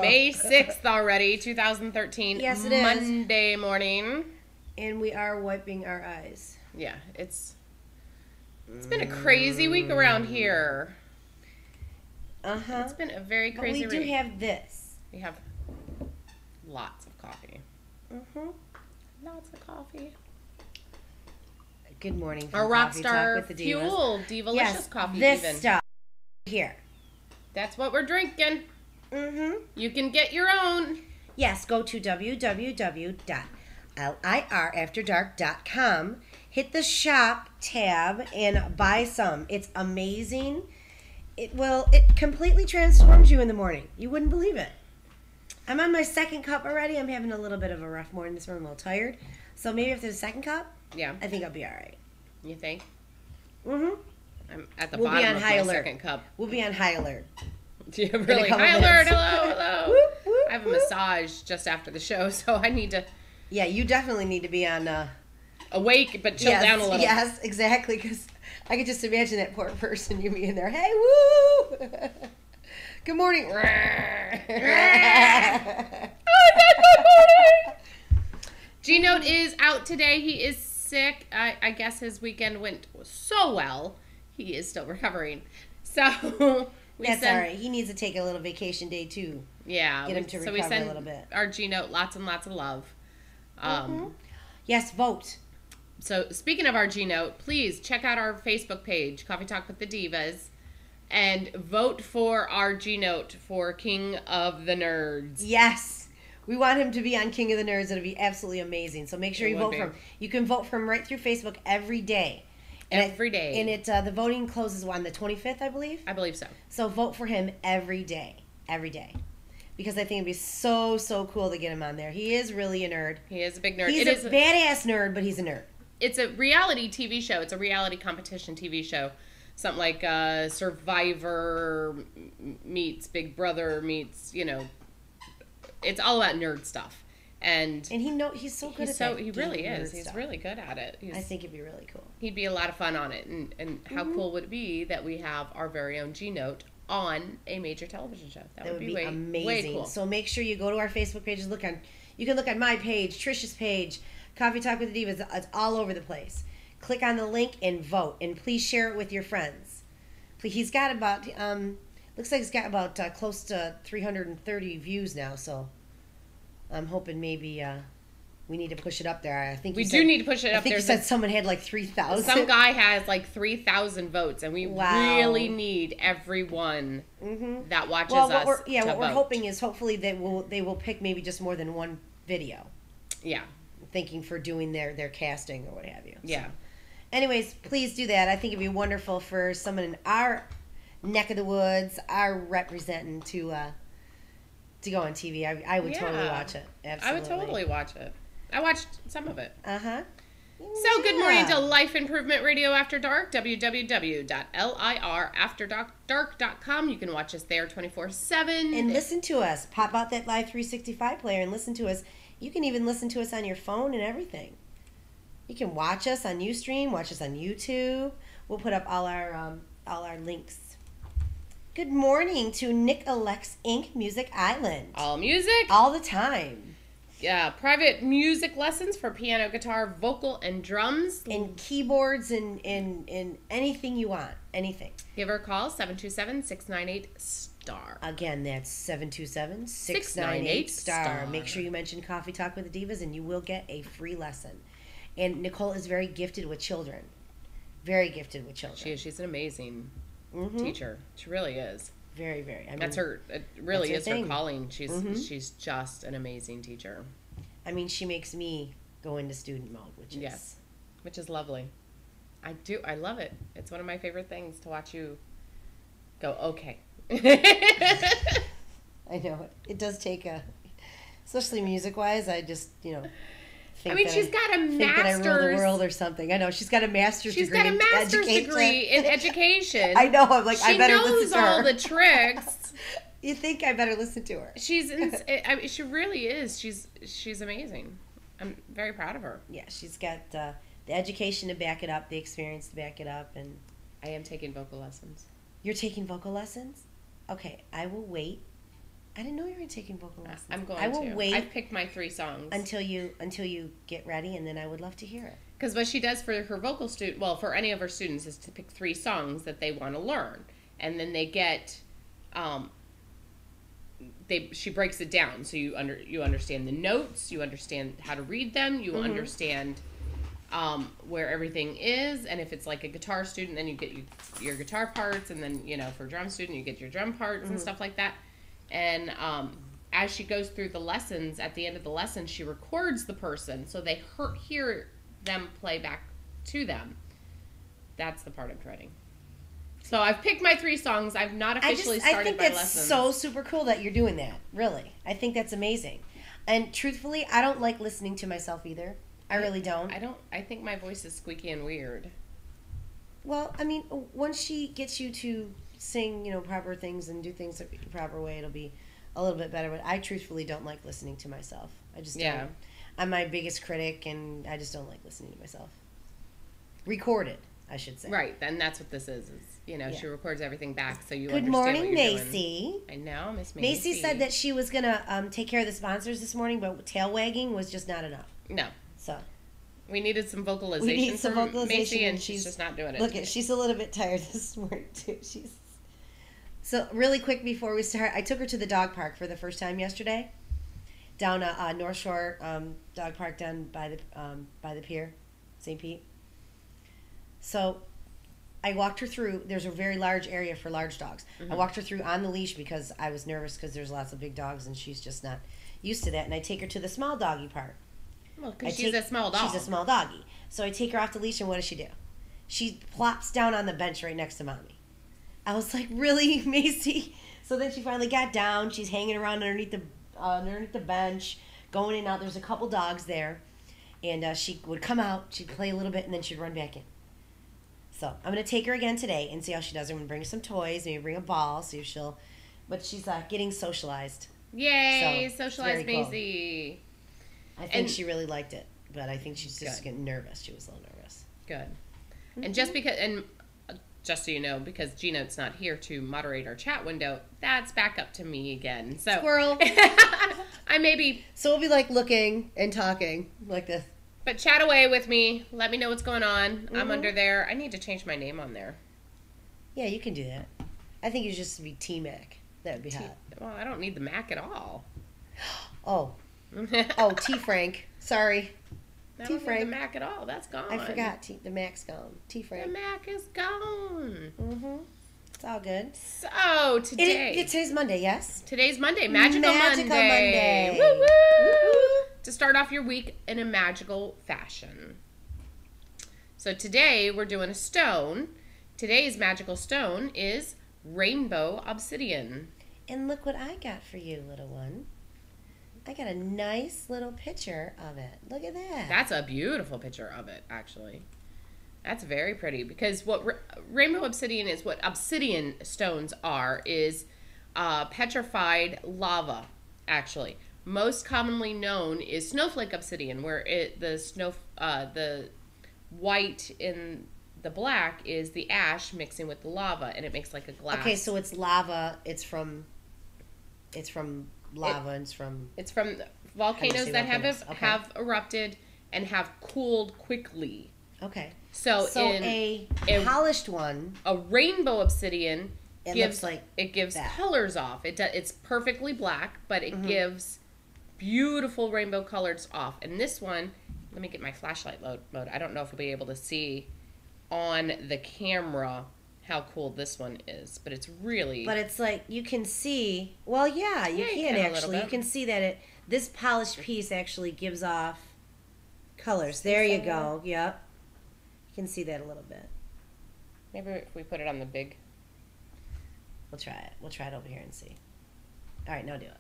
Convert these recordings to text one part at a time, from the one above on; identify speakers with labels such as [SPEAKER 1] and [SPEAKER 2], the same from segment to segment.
[SPEAKER 1] May 6th already, 2013.
[SPEAKER 2] Yes, it is.
[SPEAKER 1] Monday morning.
[SPEAKER 2] And we are wiping our eyes.
[SPEAKER 1] Yeah, it's been a crazy week around here.
[SPEAKER 2] Uh-huh.
[SPEAKER 1] It's been a very crazy week.
[SPEAKER 2] But we do have this.
[SPEAKER 1] We have lots of coffee.
[SPEAKER 2] Mm-hmm.
[SPEAKER 1] Lots of coffee.
[SPEAKER 2] Good morning.
[SPEAKER 1] Our Rockstar Fuel Divalicious coffee.
[SPEAKER 2] This
[SPEAKER 1] even.
[SPEAKER 2] stuff here.
[SPEAKER 1] That's what we're drinking.
[SPEAKER 2] Mm-hmm.
[SPEAKER 1] You can get your own.
[SPEAKER 2] Yes, go to www.lirafterdark.com. Hit the shop tab and buy some. It's amazing. It completely transforms you in the morning. You wouldn't believe it. I'm on my second cup already. I'm having a little bit of a rough morning this morning. I'm a little tired. So maybe after the second cup,
[SPEAKER 1] yeah,
[SPEAKER 2] I think I'll be all right.
[SPEAKER 1] You think?
[SPEAKER 2] Mm-hmm.
[SPEAKER 1] I'm at the bottom of my second cup.
[SPEAKER 2] We'll be on high alert.
[SPEAKER 1] Yeah, really. High alert. Hello. Whoop, whoop, I have a massage just after the show, so I need to.
[SPEAKER 2] Yeah, you definitely need to be on.
[SPEAKER 1] Awake, but chill down a little.
[SPEAKER 2] Yes, exactly, because I could just imagine that poor person, you being there. Hey, woo! Good morning.
[SPEAKER 1] Oh, that's good morning. G-Note is out today. He is sick. I guess his weekend went so well. He is still recovering. So
[SPEAKER 2] that's all right. He needs to take a little vacation day too.
[SPEAKER 1] Yeah.
[SPEAKER 2] Get him to recover
[SPEAKER 1] we send
[SPEAKER 2] a little bit.
[SPEAKER 1] Our G-Note lots and lots of love.
[SPEAKER 2] Yes, vote.
[SPEAKER 1] So speaking of our G-Note, please check out our Facebook page, Coffee Talk with the Divas, and vote for our G-Note for King of the Nerds.
[SPEAKER 2] Yes. We want him to be on King of the Nerds. It'll be absolutely amazing. So make sure you vote for him. You can vote for him right through Facebook every day.
[SPEAKER 1] Every day.
[SPEAKER 2] And the voting closes on the 25th, I believe?
[SPEAKER 1] I believe so.
[SPEAKER 2] So vote for him every day. Every day. Because I think it'd be so, so cool to get him on there. He is really a nerd.
[SPEAKER 1] He is a big nerd.
[SPEAKER 2] He's a badass nerd, but he's a nerd.
[SPEAKER 1] It's a reality TV show. It's a reality competition TV show. Something like Survivor meets Big Brother meets, it's all about nerd stuff. And
[SPEAKER 2] he's so good at that.
[SPEAKER 1] He really is. He's really good at it.
[SPEAKER 2] I think it'd be really cool.
[SPEAKER 1] He'd be a lot of fun on it. And how cool would it be that we have our very own G-Note on a major television show? That would be amazing. Way cool.
[SPEAKER 2] So make sure you go to our Facebook page and you can look on my page, Trish's page, Coffee Talk with the Divas. It's all over the place. Click on the link and vote. And please share it with your friends. He's got about, looks like he's got about close to 330 views now. So I'm hoping maybe we need to push it up there. I think
[SPEAKER 1] we do need to push it up there.
[SPEAKER 2] I think you said someone had like 3,000.
[SPEAKER 1] Some guy has like 3,000 votes, and we really need everyone that watches us.
[SPEAKER 2] What we're hoping is hopefully they will pick maybe just more than one video.
[SPEAKER 1] Yeah.
[SPEAKER 2] Thinking for doing their casting or what have you.
[SPEAKER 1] Yeah.
[SPEAKER 2] So, anyways, please do that. I think it'd be wonderful for someone in our neck of the woods, our representing to go on TV. I would totally watch it. Absolutely.
[SPEAKER 1] I would totally watch it. I watched some of it.
[SPEAKER 2] Uh-huh.
[SPEAKER 1] So, good morning to Life Improvement Radio After Dark, www.lirafterdark.com. You can watch us there 24/7.
[SPEAKER 2] And listen to us. Pop out that Live 365 player and listen to us. You can even listen to us on your phone and everything. You can watch us on Ustream, watch us on YouTube. We'll put up all our links. Good morning to Nick Alex Inc. Music Island.
[SPEAKER 1] All music.
[SPEAKER 2] All the time.
[SPEAKER 1] Yeah, private music lessons for piano, guitar, vocal, and drums.
[SPEAKER 2] And keyboards and anything you want. Anything.
[SPEAKER 1] Give her a call, 727-698-STAR.
[SPEAKER 2] Again, that's 727-698-STAR. Make sure you mention Coffee Talk with the Divas and you will get a free lesson. And Nicole is very gifted with children. Very gifted with children.
[SPEAKER 1] She is. She's an amazing teacher. She really is.
[SPEAKER 2] Very, very. I mean,
[SPEAKER 1] that's her. It really is her calling. She's just an amazing teacher.
[SPEAKER 2] I mean, she makes me go into student mode, which
[SPEAKER 1] is lovely. I do. I love it. It's one of my favorite things to watch you go. Okay.
[SPEAKER 2] I know it does take especially music wise. I just
[SPEAKER 1] she's got a master's.
[SPEAKER 2] Think that I rule the world or something. I know she's got a master's degree.
[SPEAKER 1] She's got a master's degree in education.
[SPEAKER 2] I know. I'm like, I better listen to her.
[SPEAKER 1] She knows all the tricks.
[SPEAKER 2] You think I better listen to her?
[SPEAKER 1] She really is. She's amazing. I'm very proud of her.
[SPEAKER 2] Yeah, she's got the education to back it up, the experience to back it up, and
[SPEAKER 1] I am taking vocal lessons.
[SPEAKER 2] You're taking vocal lessons? Okay, I will wait I didn't know you were taking vocal lessons.
[SPEAKER 1] I'm going to.
[SPEAKER 2] I will wait.
[SPEAKER 1] I've picked my 3 songs.
[SPEAKER 2] Until you get ready, and then I would love to hear it.
[SPEAKER 1] Because what she does for her vocal student, well, for any of her students, is to pick 3 songs that they want to learn. And then they get, she breaks it down. So you understand the notes, you understand how to read them, you understand where everything is. And if it's like a guitar student, then you get your guitar parts. And then, for a drum student, you get your drum parts and stuff like that. And as she goes through the lessons, at the end of the lesson, she records the person so they hear them play back to them. That's the part I'm dreading. So I've picked my 3 songs. I've not officially started my lessons.
[SPEAKER 2] I think that's so super cool that you're doing that. Really, I think that's amazing. And truthfully, I don't like listening to myself either. I really don't.
[SPEAKER 1] I think my voice is squeaky and weird.
[SPEAKER 2] Well, I mean, once she gets you to sing, proper things and do things the proper way, it'll be a little bit better. But I truthfully don't like listening to myself. I just don't. I'm my biggest critic, and I just don't like listening to myself. Recorded, I should say.
[SPEAKER 1] Right, and that's what this is. She records everything back so you
[SPEAKER 2] Good
[SPEAKER 1] understand
[SPEAKER 2] morning,
[SPEAKER 1] what you're
[SPEAKER 2] Macy.
[SPEAKER 1] doing. I know, Miss Macy.
[SPEAKER 2] Macy said that she was going to take care of the sponsors this morning, but tail wagging was just not enough.
[SPEAKER 1] No.
[SPEAKER 2] So
[SPEAKER 1] we needed some vocalization from Macy, and she's just not doing it.
[SPEAKER 2] Look, she's a little bit tired this morning, too. So really quick before we start, I took her to the dog park for the first time yesterday. Down North Shore dog park down by the pier, St. Pete. So I walked her through. There's a very large area for large dogs. I walked her through on the leash because I was nervous because there's lots of big dogs and she's just not used to that. And I take her to the small doggy part.
[SPEAKER 1] Well, because she's a small dog.
[SPEAKER 2] She's a small doggy. So I take her off the leash, and what does she do? She plops down on the bench right next to Mommy. I was like, really, Macy? So then she finally got down. She's hanging around underneath the bench, going in and out. There's a couple dogs there. And she would come out, she'd play a little bit, and then she'd run back in. So I'm going to take her again today and see how she does. I'm going to bring her some toys, maybe bring a ball, see if she'll... But she's getting socialized.
[SPEAKER 1] Yay, so, socialized Macy.
[SPEAKER 2] Cool. I think she really liked it, but I think she's just getting nervous. She was a little nervous.
[SPEAKER 1] Good. And just so you know, because G-Note's not here to moderate our chat window, that's back up to me again. So
[SPEAKER 2] Squirrel.
[SPEAKER 1] I may be...
[SPEAKER 2] So we'll be looking and talking like this.
[SPEAKER 1] But chat away with me. Let me know what's going on. I'm under there. I need to change my name on there.
[SPEAKER 2] Yeah, you can do that. I think you should just be T-Mac. That would be hot.
[SPEAKER 1] Well, I don't need the Mac at all.
[SPEAKER 2] Oh, T-Frank. Sorry.
[SPEAKER 1] I don't need the Mac at all. That's gone.
[SPEAKER 2] I forgot. The Mac's gone. T-Frank.
[SPEAKER 1] The Mac is gone.
[SPEAKER 2] It's all good.
[SPEAKER 1] So, today...
[SPEAKER 2] Today's Monday, yes?
[SPEAKER 1] Today's Monday. Magical Monday. Woo-woo!
[SPEAKER 2] Woo-hoo!
[SPEAKER 1] To start off your week in a magical fashion. So today we're doing a stone. Today's magical stone is rainbow obsidian.
[SPEAKER 2] And look what I got for you, little one. I got a nice little picture of it. Look at that.
[SPEAKER 1] That's a beautiful picture of it, actually. That's very pretty because what rainbow obsidian is, what obsidian stones are, is petrified lava, actually. Most commonly known is snowflake obsidian, where the white in the black is the ash mixing with the lava, and it makes like a glass.
[SPEAKER 2] Okay, so it's lava. It's from lava.
[SPEAKER 1] It's from volcanoes that have erupted and have cooled quickly.
[SPEAKER 2] Okay.
[SPEAKER 1] So in
[SPEAKER 2] a polished one,
[SPEAKER 1] a rainbow obsidian gives
[SPEAKER 2] that.
[SPEAKER 1] colors off. It's perfectly black, but it gives beautiful rainbow colors off. And this one, let me get my flashlight mode. I don't know if we'll be able to see on the camera how cool this one is, but it's really...
[SPEAKER 2] But it's you can see... Well, yeah, you can actually. You can see that this polished piece actually gives off colors. There you go. Yep. You can see that a little bit.
[SPEAKER 1] Maybe if we put it on the big...
[SPEAKER 2] We'll try it. We'll try it over here and see. All right, now do it.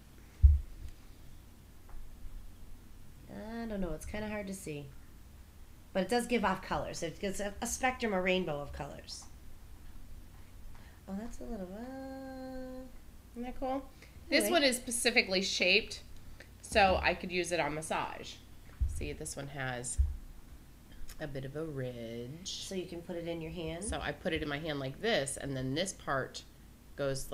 [SPEAKER 2] I don't know. It's kind of hard to see. But it does give off colors. It gives a spectrum, a rainbow of colors. Oh, that's a little...
[SPEAKER 1] Isn't that cool? This one is specifically shaped so I could use it on massage. See, this one has a bit of a ridge.
[SPEAKER 2] So you can put it in your hand?
[SPEAKER 1] So I put it in my hand like this, and then this part goes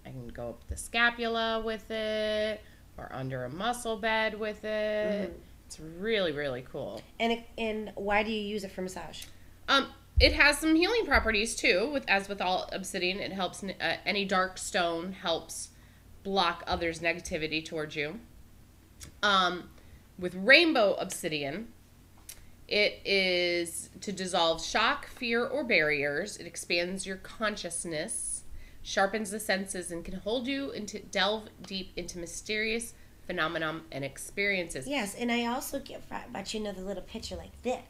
[SPEAKER 1] I can go up the scapula with it or under a muscle bed with it. Mm-hmm. It's really, really cool.
[SPEAKER 2] And why do you use it for massage?
[SPEAKER 1] It has some healing properties too. As with all obsidian, it helps. Any dark stone helps block others' negativity towards you. With rainbow obsidian, it is to dissolve shock, fear, or barriers. It expands your consciousness, sharpens the senses, and can hold you delve deep into mysterious phenomenon and experiences.
[SPEAKER 2] Yes, and I also but you know the little picture like this.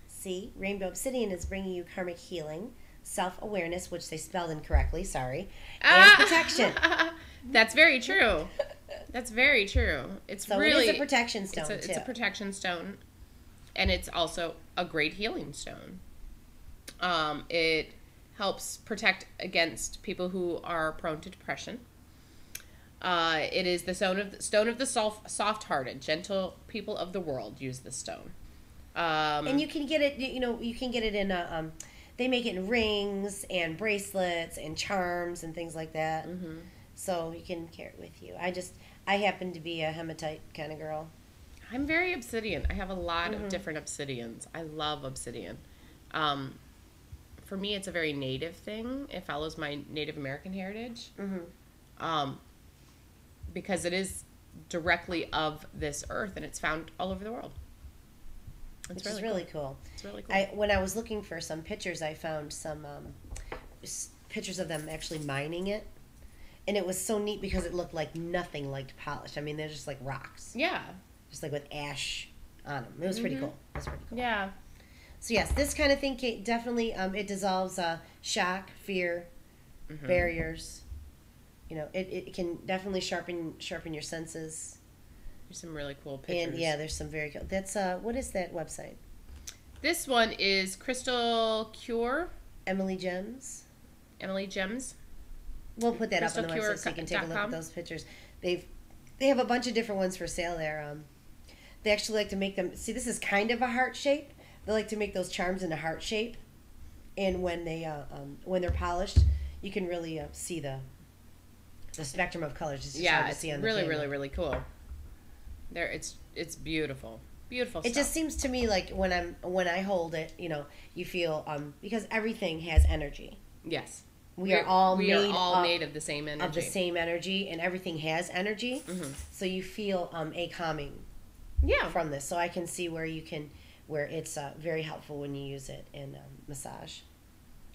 [SPEAKER 2] See, rainbow obsidian is bringing you karmic healing, self-awareness, which they spelled incorrectly, sorry, and protection.
[SPEAKER 1] That's very true. That's very true. It's really,
[SPEAKER 2] it is a protection stone,
[SPEAKER 1] it's a protection stone, and it's also a great healing stone. It helps protect against people who are prone to depression. It is the stone of the soft-hearted, gentle people of the world use this stone.
[SPEAKER 2] And you can get it. You can get it in they make it in rings and bracelets and charms and things like that. Mm-hmm. So you can carry it with you. I happen to be a hematite kind of girl.
[SPEAKER 1] I'm very obsidian. I have a lot of different obsidians. I love obsidian. For me, it's a very native thing. It follows my Native American heritage. Mm-hmm. Because it is directly of this earth, and it's found all over the world.
[SPEAKER 2] Which is really cool.
[SPEAKER 1] It's really cool.
[SPEAKER 2] When I was looking for some pictures, I found some pictures of them actually mining it. And it was so neat because it looked like nothing like polished. I mean, they're just like rocks.
[SPEAKER 1] Yeah. Just
[SPEAKER 2] like with ash on them. It was pretty cool. It was pretty cool.
[SPEAKER 1] Yeah.
[SPEAKER 2] So, yes, this kind of thing definitely, it dissolves shock, fear, barriers. It can definitely sharpen your senses.
[SPEAKER 1] There's some really cool pictures.
[SPEAKER 2] And yeah, there's some very cool. That's what is that website?
[SPEAKER 1] This one is Crystal Cure.
[SPEAKER 2] Emily Gems. We'll put that up on the website so you can take a look at those pictures. They have a bunch of different ones for sale there. They actually like to make them. See, this is kind of a heart shape. They like to make those charms in a heart shape, and when they're polished, you can really see the spectrum of colors. It's hard to see on the
[SPEAKER 1] really,
[SPEAKER 2] camera.
[SPEAKER 1] really, really cool. It's beautiful. Beautiful stuff.
[SPEAKER 2] It just seems to me like when I hold it, you feel because everything has energy.
[SPEAKER 1] Yes.
[SPEAKER 2] We are all
[SPEAKER 1] made of the same energy.
[SPEAKER 2] Of the same energy, and everything has energy. Mm-hmm. So you feel a calming from this. So I can see where it's very helpful when you use it in massage.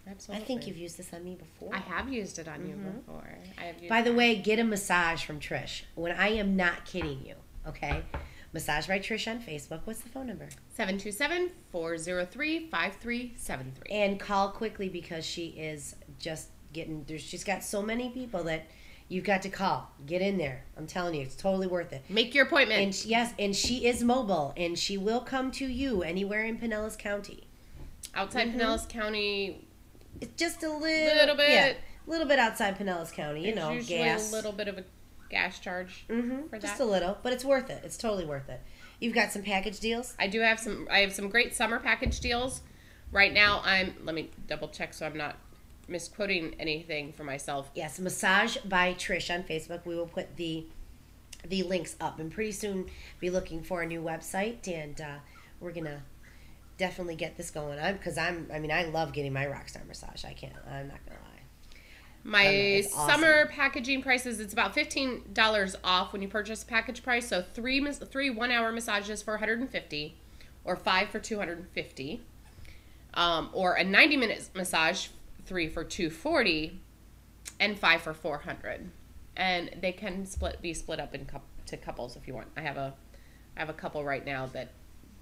[SPEAKER 1] Absolutely.
[SPEAKER 2] I think you've used this on me before.
[SPEAKER 1] I have used it on you before.
[SPEAKER 2] By the way, get a massage from Trish. When I am not kidding you, okay? Massage by Trish on Facebook. What's the phone number?
[SPEAKER 1] 727-403-5373.
[SPEAKER 2] And call quickly because she is just getting there. She's got so many people that you've got to call. Get in there. I'm telling you, it's totally worth it.
[SPEAKER 1] Make your appointment.
[SPEAKER 2] And she is mobile, and she will come to you anywhere in Pinellas County.
[SPEAKER 1] Outside Pinellas County.
[SPEAKER 2] It's just a little bit. Yeah, a little bit outside Pinellas County.
[SPEAKER 1] There's usually
[SPEAKER 2] gas.
[SPEAKER 1] A little bit of a gas charge for that.
[SPEAKER 2] Just a little, but it's worth it. It's totally worth it. You've got some package deals?
[SPEAKER 1] I do have some. I have some great summer package deals. Right now, let me double check so I'm not misquoting anything for myself.
[SPEAKER 2] Yes, Massage by Trish on Facebook. We will put the links up, and pretty soon be looking for a new website, and we're gonna definitely get this going on because I love getting my Rockstar massage. I'm not gonna lie.
[SPEAKER 1] My summer packaging prices, it's about $15 off when you purchase package price. So three 1-hour massages for $150, or 5 for $250, or a 90-minute massage, 3 for $240, and 5 for $400. And they can be split up to couples if you want. I have a couple right now that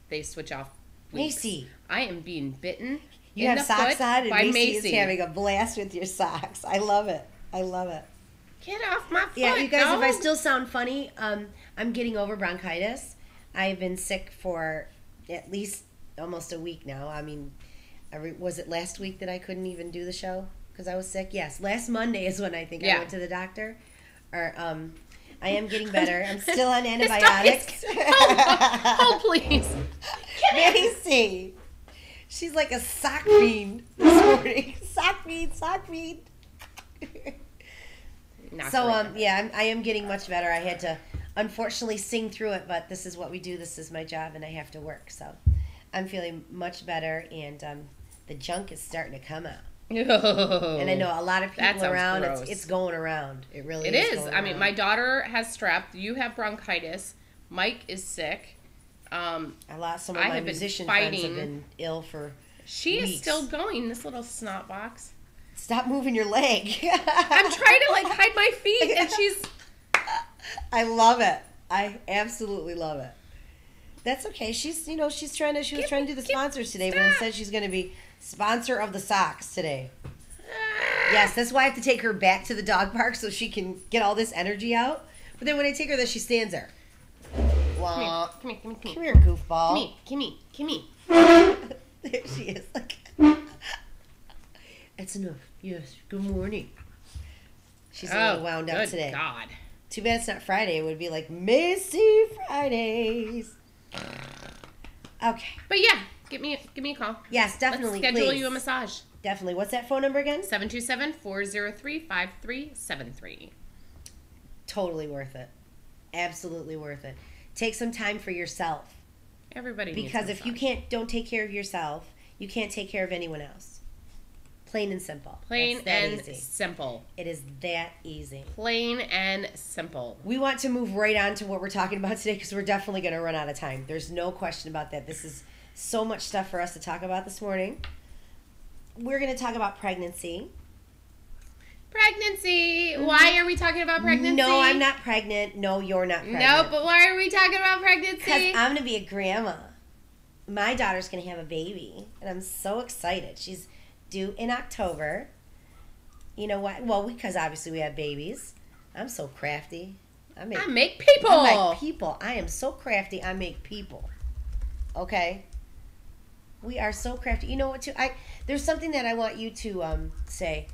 [SPEAKER 1] they switch off weeks.
[SPEAKER 2] Macy,
[SPEAKER 1] I am being bitten.
[SPEAKER 2] You have socks on, and Macy is having a blast with your socks. I love it.
[SPEAKER 1] Get off my foot.
[SPEAKER 2] Yeah, you guys, if I still sound funny, I'm getting over bronchitis. I've been sick for at least almost a week now. I mean, was it last week that I couldn't even do the show because I was sick? Yes, last Monday is when I think I went to the doctor. Or I am getting better. I'm still on antibiotics.
[SPEAKER 1] Oh, please.
[SPEAKER 2] Macy. She's like a sock fiend this morning. Sock fiend.
[SPEAKER 1] Not
[SPEAKER 2] So,
[SPEAKER 1] great.
[SPEAKER 2] yeah, I am getting much better. I had to, unfortunately, sing through it, but this is what we do. This is my job, and I have to work. So, I'm feeling much better, and the junk is starting to come out.
[SPEAKER 1] Oh,
[SPEAKER 2] And I know a lot of
[SPEAKER 1] that
[SPEAKER 2] people
[SPEAKER 1] sounds
[SPEAKER 2] around.
[SPEAKER 1] gross.
[SPEAKER 2] It's going around. It really
[SPEAKER 1] It
[SPEAKER 2] is.
[SPEAKER 1] is.
[SPEAKER 2] Going
[SPEAKER 1] I mean,
[SPEAKER 2] around.
[SPEAKER 1] my daughter has strep. You have bronchitis. Mike is sick.
[SPEAKER 2] Some of
[SPEAKER 1] I
[SPEAKER 2] my
[SPEAKER 1] have been
[SPEAKER 2] musician friends have
[SPEAKER 1] fighting.
[SPEAKER 2] been ill for
[SPEAKER 1] She is
[SPEAKER 2] weeks.
[SPEAKER 1] still going, this little snot box.
[SPEAKER 2] Stop moving your leg.
[SPEAKER 1] I'm trying to like hide my feet, and she's.
[SPEAKER 2] I love it. I absolutely love it. That's okay. She's she was trying to do the sponsors today, but instead she's going to be sponsor of the socks today. Yes, that's why I have to take her back to the dog park so she can get all this energy out. But then when I take her there, she stands there. Wow.
[SPEAKER 1] Come here,
[SPEAKER 2] Come here, goofball.
[SPEAKER 1] Come here.
[SPEAKER 2] There she is. Like, that's enough. Yes. Good morning. She's a little wound up today.
[SPEAKER 1] God.
[SPEAKER 2] Too bad it's not Friday. It would be like Missy Fridays. Okay.
[SPEAKER 1] But yeah, give me a call.
[SPEAKER 2] Yes, definitely.
[SPEAKER 1] Let's schedule
[SPEAKER 2] please.
[SPEAKER 1] you a massage.
[SPEAKER 2] Definitely. What's that phone number again?
[SPEAKER 1] 727-403-5373.
[SPEAKER 2] Totally worth it. Absolutely worth it. Take some time for yourself.
[SPEAKER 1] Everybody needs
[SPEAKER 2] Because
[SPEAKER 1] a
[SPEAKER 2] if you
[SPEAKER 1] massage.
[SPEAKER 2] don't take care of yourself, you can't take care of anyone else. Plain and simple.
[SPEAKER 1] Plain
[SPEAKER 2] That's that
[SPEAKER 1] and
[SPEAKER 2] easy.
[SPEAKER 1] simple.
[SPEAKER 2] It is that easy.
[SPEAKER 1] Plain and simple.
[SPEAKER 2] We want to move right on to what we're talking about today because we're definitely going to run out of time. There's no question about that. This is so much stuff for us to talk about this morning. We're going to talk about pregnancy.
[SPEAKER 1] Pregnancy. Why are we talking about pregnancy?
[SPEAKER 2] No, I'm not pregnant. No, you're not pregnant.
[SPEAKER 1] No, but why are we talking about pregnancy?
[SPEAKER 2] Because I'm going to be a grandma. My daughter's going to have a baby, and I'm so excited. She's due in October. You know what? Well, because obviously we have babies. I'm so crafty.
[SPEAKER 1] I make people.
[SPEAKER 2] I make people. I am so crafty. I make people. Okay? We are so crafty. You know what? There's something that I want you to say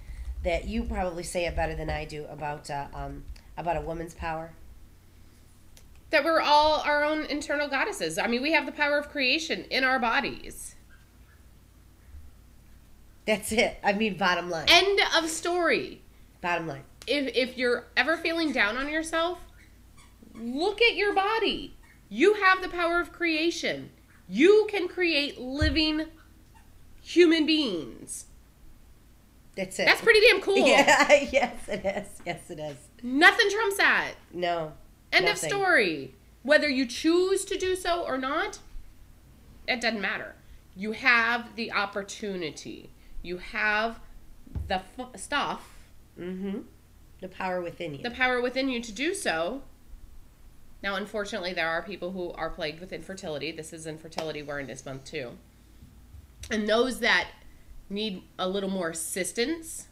[SPEAKER 2] that you probably say it better than I do about a woman's power.
[SPEAKER 1] That we're all our own internal goddesses. I mean, we have the power of creation in our bodies.
[SPEAKER 2] That's it. I mean, bottom line.
[SPEAKER 1] End of story.
[SPEAKER 2] Bottom line.
[SPEAKER 1] If you're ever feeling down on yourself, look at your body. You have the power of creation. You can create living human beings.
[SPEAKER 2] That's it.
[SPEAKER 1] That's pretty damn cool.
[SPEAKER 2] Yeah, yes, it is. Yes, it is.
[SPEAKER 1] Nothing trumps that.
[SPEAKER 2] No.
[SPEAKER 1] End
[SPEAKER 2] nothing.
[SPEAKER 1] of story. Whether you choose to do so or not, it doesn't matter. You have the opportunity. You have the stuff.
[SPEAKER 2] Mm-hmm. The power within you.
[SPEAKER 1] The power within you to do so. Now, unfortunately, there are people who are plagued with infertility. This is Infertility Awareness Month, too. And those that need a little more assistance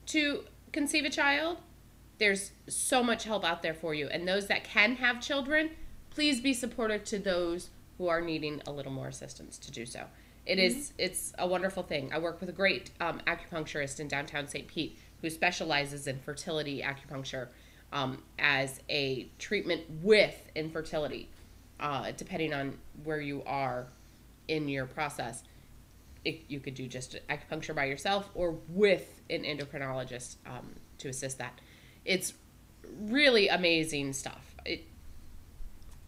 [SPEAKER 1] to conceive a child, there's so much help out there for you. And those that can have children, please be supportive to those who are needing a little more assistance to do so. It's a wonderful thing. I work with a great acupuncturist in downtown St. Pete who specializes in fertility acupuncture as a treatment with infertility, depending on where you are in your process. You could do just acupuncture by yourself or with an endocrinologist to assist that. It's really amazing stuff.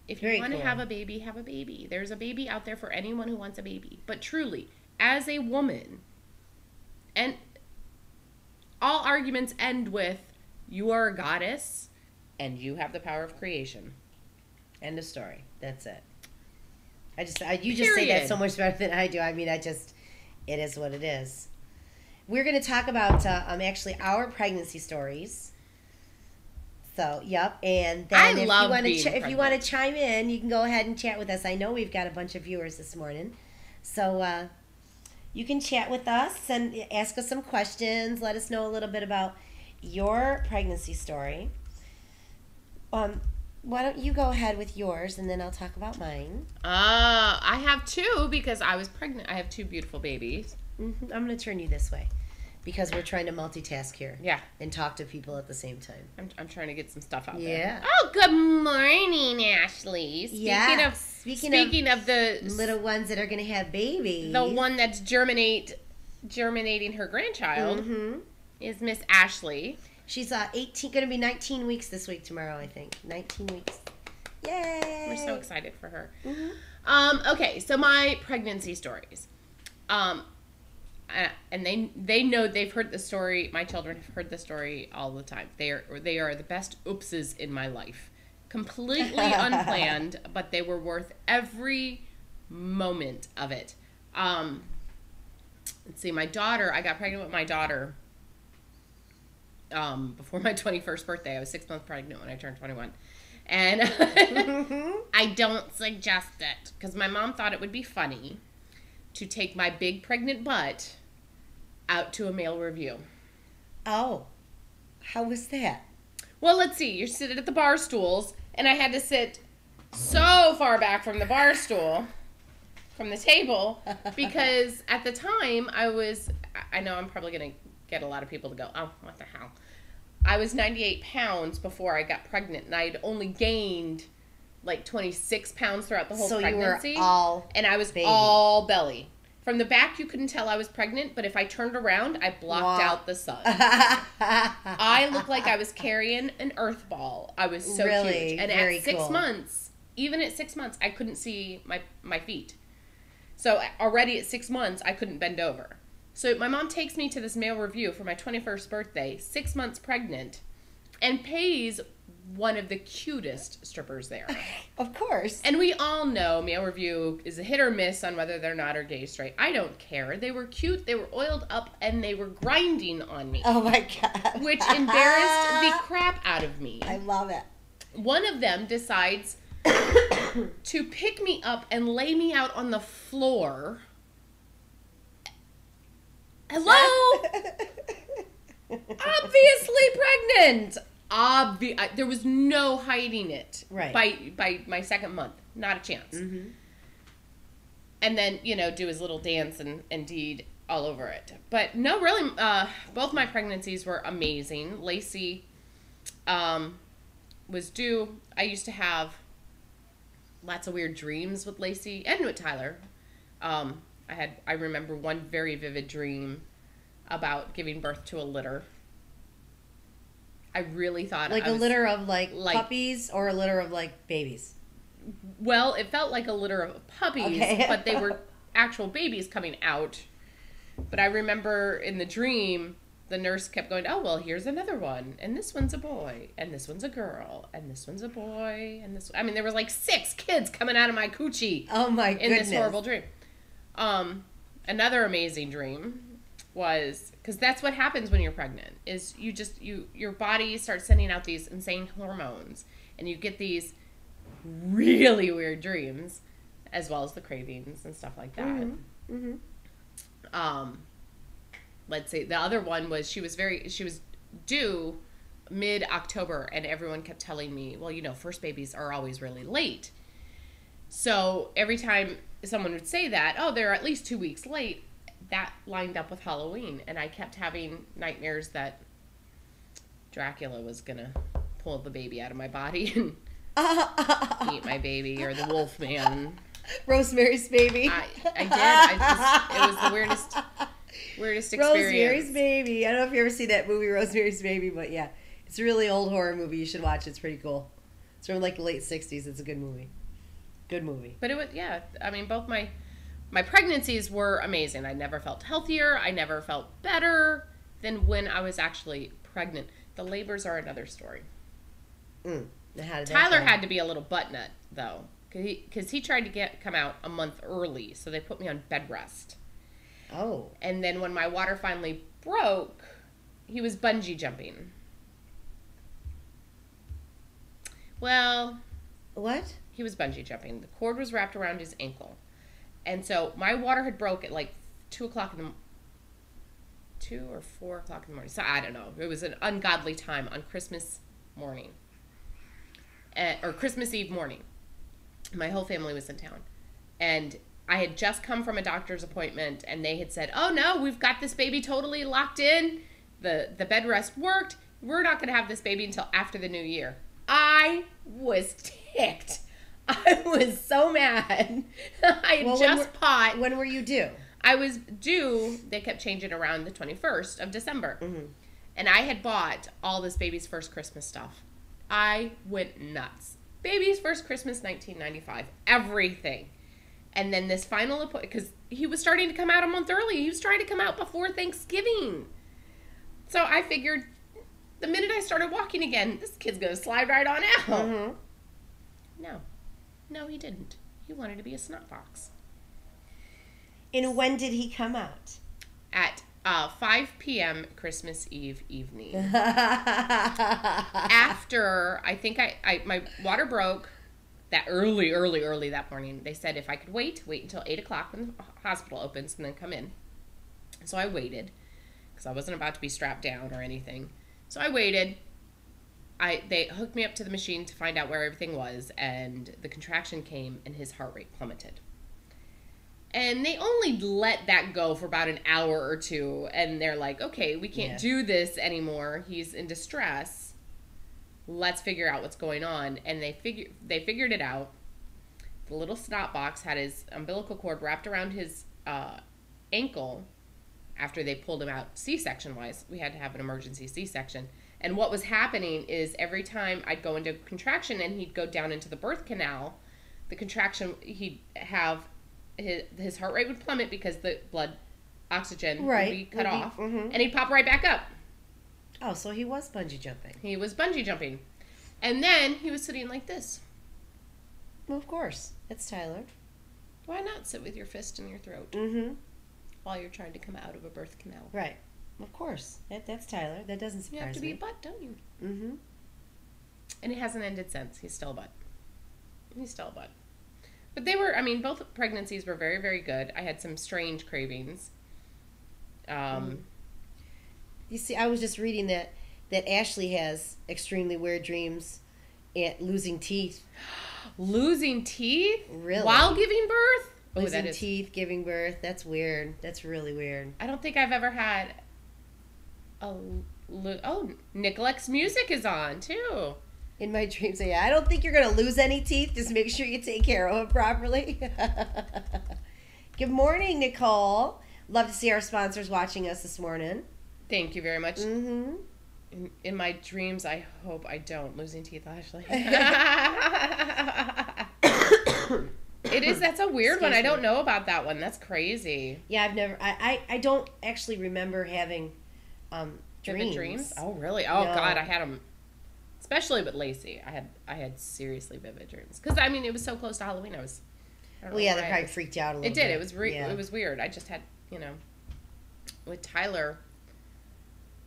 [SPEAKER 1] If you want to have a baby, have a baby. There's a baby out there for anyone who wants a baby. But truly, as a woman, and all arguments end with, you are a goddess and you have the power of creation.
[SPEAKER 2] End of story. That's it. You just say that so much better than I do. I mean, it is what it is. We're going to talk about actually our pregnancy stories. So, yep. And then if you want to chime in, you can go ahead and chat with us. I know we've got a bunch of viewers this morning. So, you can chat with us and ask us some questions. Let us know a little bit about your pregnancy story. Why don't you go ahead with yours, and then I'll talk about mine.
[SPEAKER 1] I have two because I was pregnant. I have two beautiful babies.
[SPEAKER 2] Mm-hmm. I'm going to turn you this way because we're trying to multitask here.
[SPEAKER 1] Yeah.
[SPEAKER 2] And talk to people at the same time.
[SPEAKER 1] I'm trying to get some stuff out there.
[SPEAKER 2] Yeah.
[SPEAKER 1] Oh, good morning, Ashley. Speaking of the
[SPEAKER 2] little ones that are going to have babies.
[SPEAKER 1] The one that's germinating her grandchild is Miss Ashley.
[SPEAKER 2] She's 18, going to be 19 weeks this week tomorrow, I think. 19 weeks. Yay!
[SPEAKER 1] We're so excited for her.
[SPEAKER 2] Mm-hmm.
[SPEAKER 1] Okay, so my pregnancy stories. And they know, they've heard the story. My children have heard the story all the time. They are the best oopses in my life. Completely unplanned, but they were worth every moment of it. Let's see, I got pregnant with my daughter before my 21st birthday. I was 6 months pregnant when I turned 21. And I don't suggest it because my mom thought it would be funny to take my big pregnant butt out to a male review.
[SPEAKER 2] Oh, how was that?
[SPEAKER 1] Well, let's see. You're sitting at the bar stools, and I had to sit so far back from the bar stool, from the table, because at the time I know I'm probably going to get a lot of people to go, oh, what the hell? I was 98 pounds before I got pregnant, and I had only gained like 26 pounds throughout the whole pregnancy.
[SPEAKER 2] So you were all
[SPEAKER 1] and I was
[SPEAKER 2] baby.
[SPEAKER 1] All belly. From the back, you couldn't tell I was pregnant, but if I turned around, I blocked out the sun. I looked like I was carrying an earth ball. I was so
[SPEAKER 2] really?
[SPEAKER 1] huge. And
[SPEAKER 2] Very
[SPEAKER 1] at 6
[SPEAKER 2] cool.
[SPEAKER 1] months, even at 6 months, I couldn't see my feet. So already at 6 months, I couldn't bend over. So my mom takes me to this male review for my 21st birthday, 6 months pregnant, and pays one of the cutest strippers there.
[SPEAKER 2] Of course.
[SPEAKER 1] And we all know male review is a hit or miss on whether they're not or gay straight. I don't care. They were cute, they were oiled up, and they were grinding on me.
[SPEAKER 2] Oh my God.
[SPEAKER 1] Which embarrassed the crap out of me.
[SPEAKER 2] I love it.
[SPEAKER 1] One of them decides to pick me up and lay me out on the floor. Hello? Obviously pregnant. There was no hiding it.
[SPEAKER 2] Right.
[SPEAKER 1] By my second month. Not a chance.
[SPEAKER 2] Mm-hmm.
[SPEAKER 1] And then, do his little dance and indeed all over it. But no, really, both my pregnancies were amazing. Lacey was due. I used to have lots of weird dreams with Lacey and with Tyler. I remember one very vivid dream about giving birth to a litter. I really thought
[SPEAKER 2] like a litter of like puppies or a litter of like babies.
[SPEAKER 1] Well, it felt like a litter of puppies,
[SPEAKER 2] okay.
[SPEAKER 1] But they were actual babies coming out. But I remember in the dream, the nurse kept going, oh, well, here's another one. And this one's a boy. And this one's a girl. And this one's a boy. And there was like 6 kids coming out of my coochie.
[SPEAKER 2] Oh, my goodness.
[SPEAKER 1] In this horrible dream. Another amazing dream was, because that's what happens when you're pregnant, is your body starts sending out these insane hormones. And you get these really weird dreams, as well as the cravings and stuff like that.
[SPEAKER 2] Mm-hmm. Mm-hmm.
[SPEAKER 1] Let's see. The other one was she was due mid-October, and everyone kept telling me, well, first babies are always really late. So every time someone would say that, oh, they're at least 2 weeks late, that lined up with Halloween, and I kept having nightmares that Dracula was gonna pull the baby out of my body and eat my baby, or the Wolf Man.
[SPEAKER 2] Rosemary's Baby.
[SPEAKER 1] I did. It was the weirdest experience.
[SPEAKER 2] Rosemary's Baby. I don't know if you ever see that movie, Rosemary's Baby, but yeah, it's a really old horror movie. You should watch it. It's pretty cool. It's from like the late 60s. It's a good movie. Good movie.
[SPEAKER 1] But it was, yeah. I mean, both my pregnancies were amazing. I never felt healthier. I never felt better than when I was actually pregnant. The labors are another story. Tyler had to be a little butt nut, though, because he tried to come out a month early, so they put me on bed rest.
[SPEAKER 2] Oh.
[SPEAKER 1] And then when my water finally broke, he was bungee jumping. Well...
[SPEAKER 2] What?
[SPEAKER 1] He was bungee jumping. The cord was wrapped around his ankle. And so my water had broke at like 2 or 4 o'clock in the morning. So I don't know. It was an ungodly time on Christmas morning. Or Christmas Eve morning. My whole family was in town. And I had just come from a doctor's appointment, and they had said, oh no, we've got this baby totally locked in. The bed rest worked. We're not going to have this baby until after the new year. I was ticked. I was so mad.
[SPEAKER 2] When were you due?
[SPEAKER 1] I was due, they kept changing around the 21st of December.
[SPEAKER 2] Mm-hmm.
[SPEAKER 1] And I had bought all this baby's first Christmas stuff. I went nuts. Baby's first Christmas, 1995. Everything. And then this final appointment, because he was starting to come out a month early. He was trying to come out before Thanksgiving. So I figured the minute I started walking again, this kid's going to slide right on out.
[SPEAKER 2] Mm-hmm.
[SPEAKER 1] No, he didn't. He wanted to be a snot fox.
[SPEAKER 2] And when did he come out?
[SPEAKER 1] At 5 p.m. Christmas Eve evening. After, I think my water broke that early that morning. They said if I could wait until 8 o'clock when the hospital opens and then come in. So I waited because I wasn't about to be strapped down or anything. So I waited. They hooked me up to the machine to find out where everything was, and the contraction came and his heart rate plummeted. And they only let that go for about an hour or two, and they're like, okay, we can't do this anymore. He's in distress. Let's figure out what's going on. And they figured it out. The little snot box had his umbilical cord wrapped around his ankle after they pulled him out C-section-wise. We had to have an emergency C-section. And what was happening is every time I'd go into contraction and he'd go down into the birth canal, the contraction, he'd have... His heart rate would plummet because the blood oxygen would be cut off, and he'd pop right back up.
[SPEAKER 2] Oh, so he was bungee jumping.
[SPEAKER 1] He was bungee jumping. And then he was sitting like this.
[SPEAKER 2] Well, of course. It's Tyler.
[SPEAKER 1] Why not sit with your fist in your throat while you're trying to come out of a birth canal?
[SPEAKER 2] Right. Of course. That's Tyler. That doesn't surprise me.
[SPEAKER 1] You have to be a butt, don't you?
[SPEAKER 2] Mm-hmm.
[SPEAKER 1] And it hasn't ended since. He's still a butt. But they were, both pregnancies were very, very good. I had some strange cravings.
[SPEAKER 2] You see, I was just reading that Ashley has extremely weird dreams at losing teeth.
[SPEAKER 1] Losing teeth?
[SPEAKER 2] Really?
[SPEAKER 1] While giving birth?
[SPEAKER 2] Losing teeth, giving birth. That's weird. That's really weird.
[SPEAKER 1] I don't think I've ever had Nicolex music is on, too.
[SPEAKER 2] In my dreams, I don't think you're going to lose any teeth. Just make sure you take care of them properly. Good morning, Nicole. Love to see our sponsors watching us this morning.
[SPEAKER 1] Thank you very much.
[SPEAKER 2] Mm-hmm.
[SPEAKER 1] In my dreams, I hope I don't. Losing teeth, Ashley. That's a weird one. I don't know about that one. That's crazy.
[SPEAKER 2] Yeah, I don't actually remember having dreams.
[SPEAKER 1] Oh, really? Oh, no. God, I had them. Especially with Lacey, I had seriously vivid dreams because it was so close to Halloween.
[SPEAKER 2] That probably freaked you out a little.
[SPEAKER 1] It did. It was it was weird. I just had with Tyler.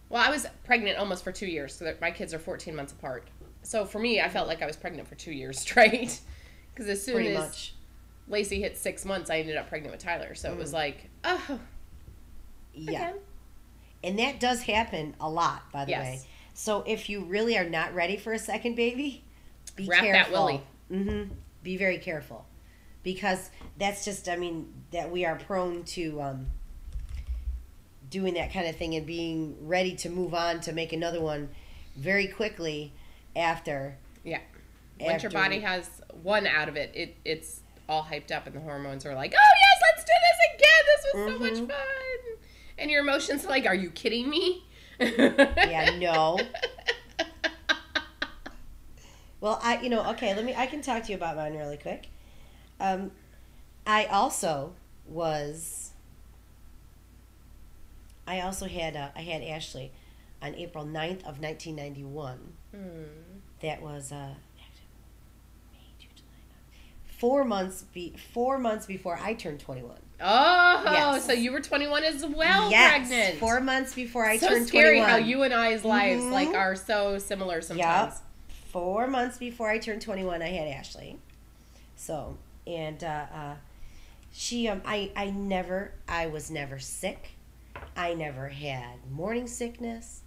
[SPEAKER 1] Well, I was pregnant almost for 2 years, so that my kids are 14 months apart. So for me, I felt like I was pregnant for 2 years straight because as soon as Lacey hit 6 months, I ended up pregnant with Tyler. So it was like, oh,
[SPEAKER 2] yeah, and that does happen a lot, by the way. So if you really are not ready for a second baby, be careful.
[SPEAKER 1] Wrap that willy.
[SPEAKER 2] Mm-hmm. Be very careful. Because that's just, that we are prone to doing that kind of thing and being ready to move on to make another one very quickly after.
[SPEAKER 1] Yeah. Once your body has one out of it, it's all hyped up and the hormones are like, oh yes, let's do this again. This was so much fun. And your emotions are like, are you kidding me?
[SPEAKER 2] Yeah, no. Well, I can talk to you about mine really quick. I also had Ashley on April 9th of 1991. That was 4 months before I turned 21.
[SPEAKER 1] Oh,
[SPEAKER 2] yes.
[SPEAKER 1] So you were 21 as well,
[SPEAKER 2] yes,
[SPEAKER 1] pregnant.
[SPEAKER 2] 4 months before I turned 21.
[SPEAKER 1] So scary how you and I's lives are so similar sometimes.
[SPEAKER 2] Yep. 4 months before I turned 21, I had Ashley. So, and she, I was never sick. I never had morning sickness.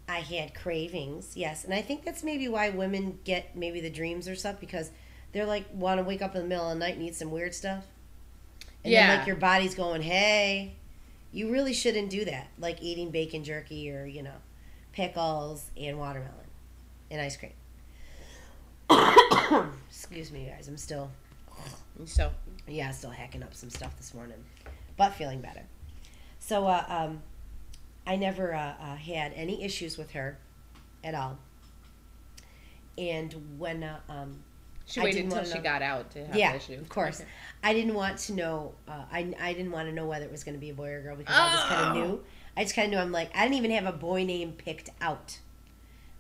[SPEAKER 2] I had cravings, yes. And I think that's maybe why women get maybe the dreams or stuff, because they're like, want to wake up in the middle of the night and eat some weird stuff. And then, your body's going, hey, you really shouldn't do that. Like eating bacon jerky or, pickles and watermelon and ice cream. Excuse me, guys. I'm still hacking up some stuff this morning. But feeling better. So, never had any issues with her at all. And when
[SPEAKER 1] she waited until she got out to have the issue.
[SPEAKER 2] Yeah, of course.
[SPEAKER 1] Okay.
[SPEAKER 2] I didn't want to know. I didn't want to know whether it was going to be a boy or a girl because I just kind of knew. I just kind of knew. I'm like, I didn't even have a boy name picked out.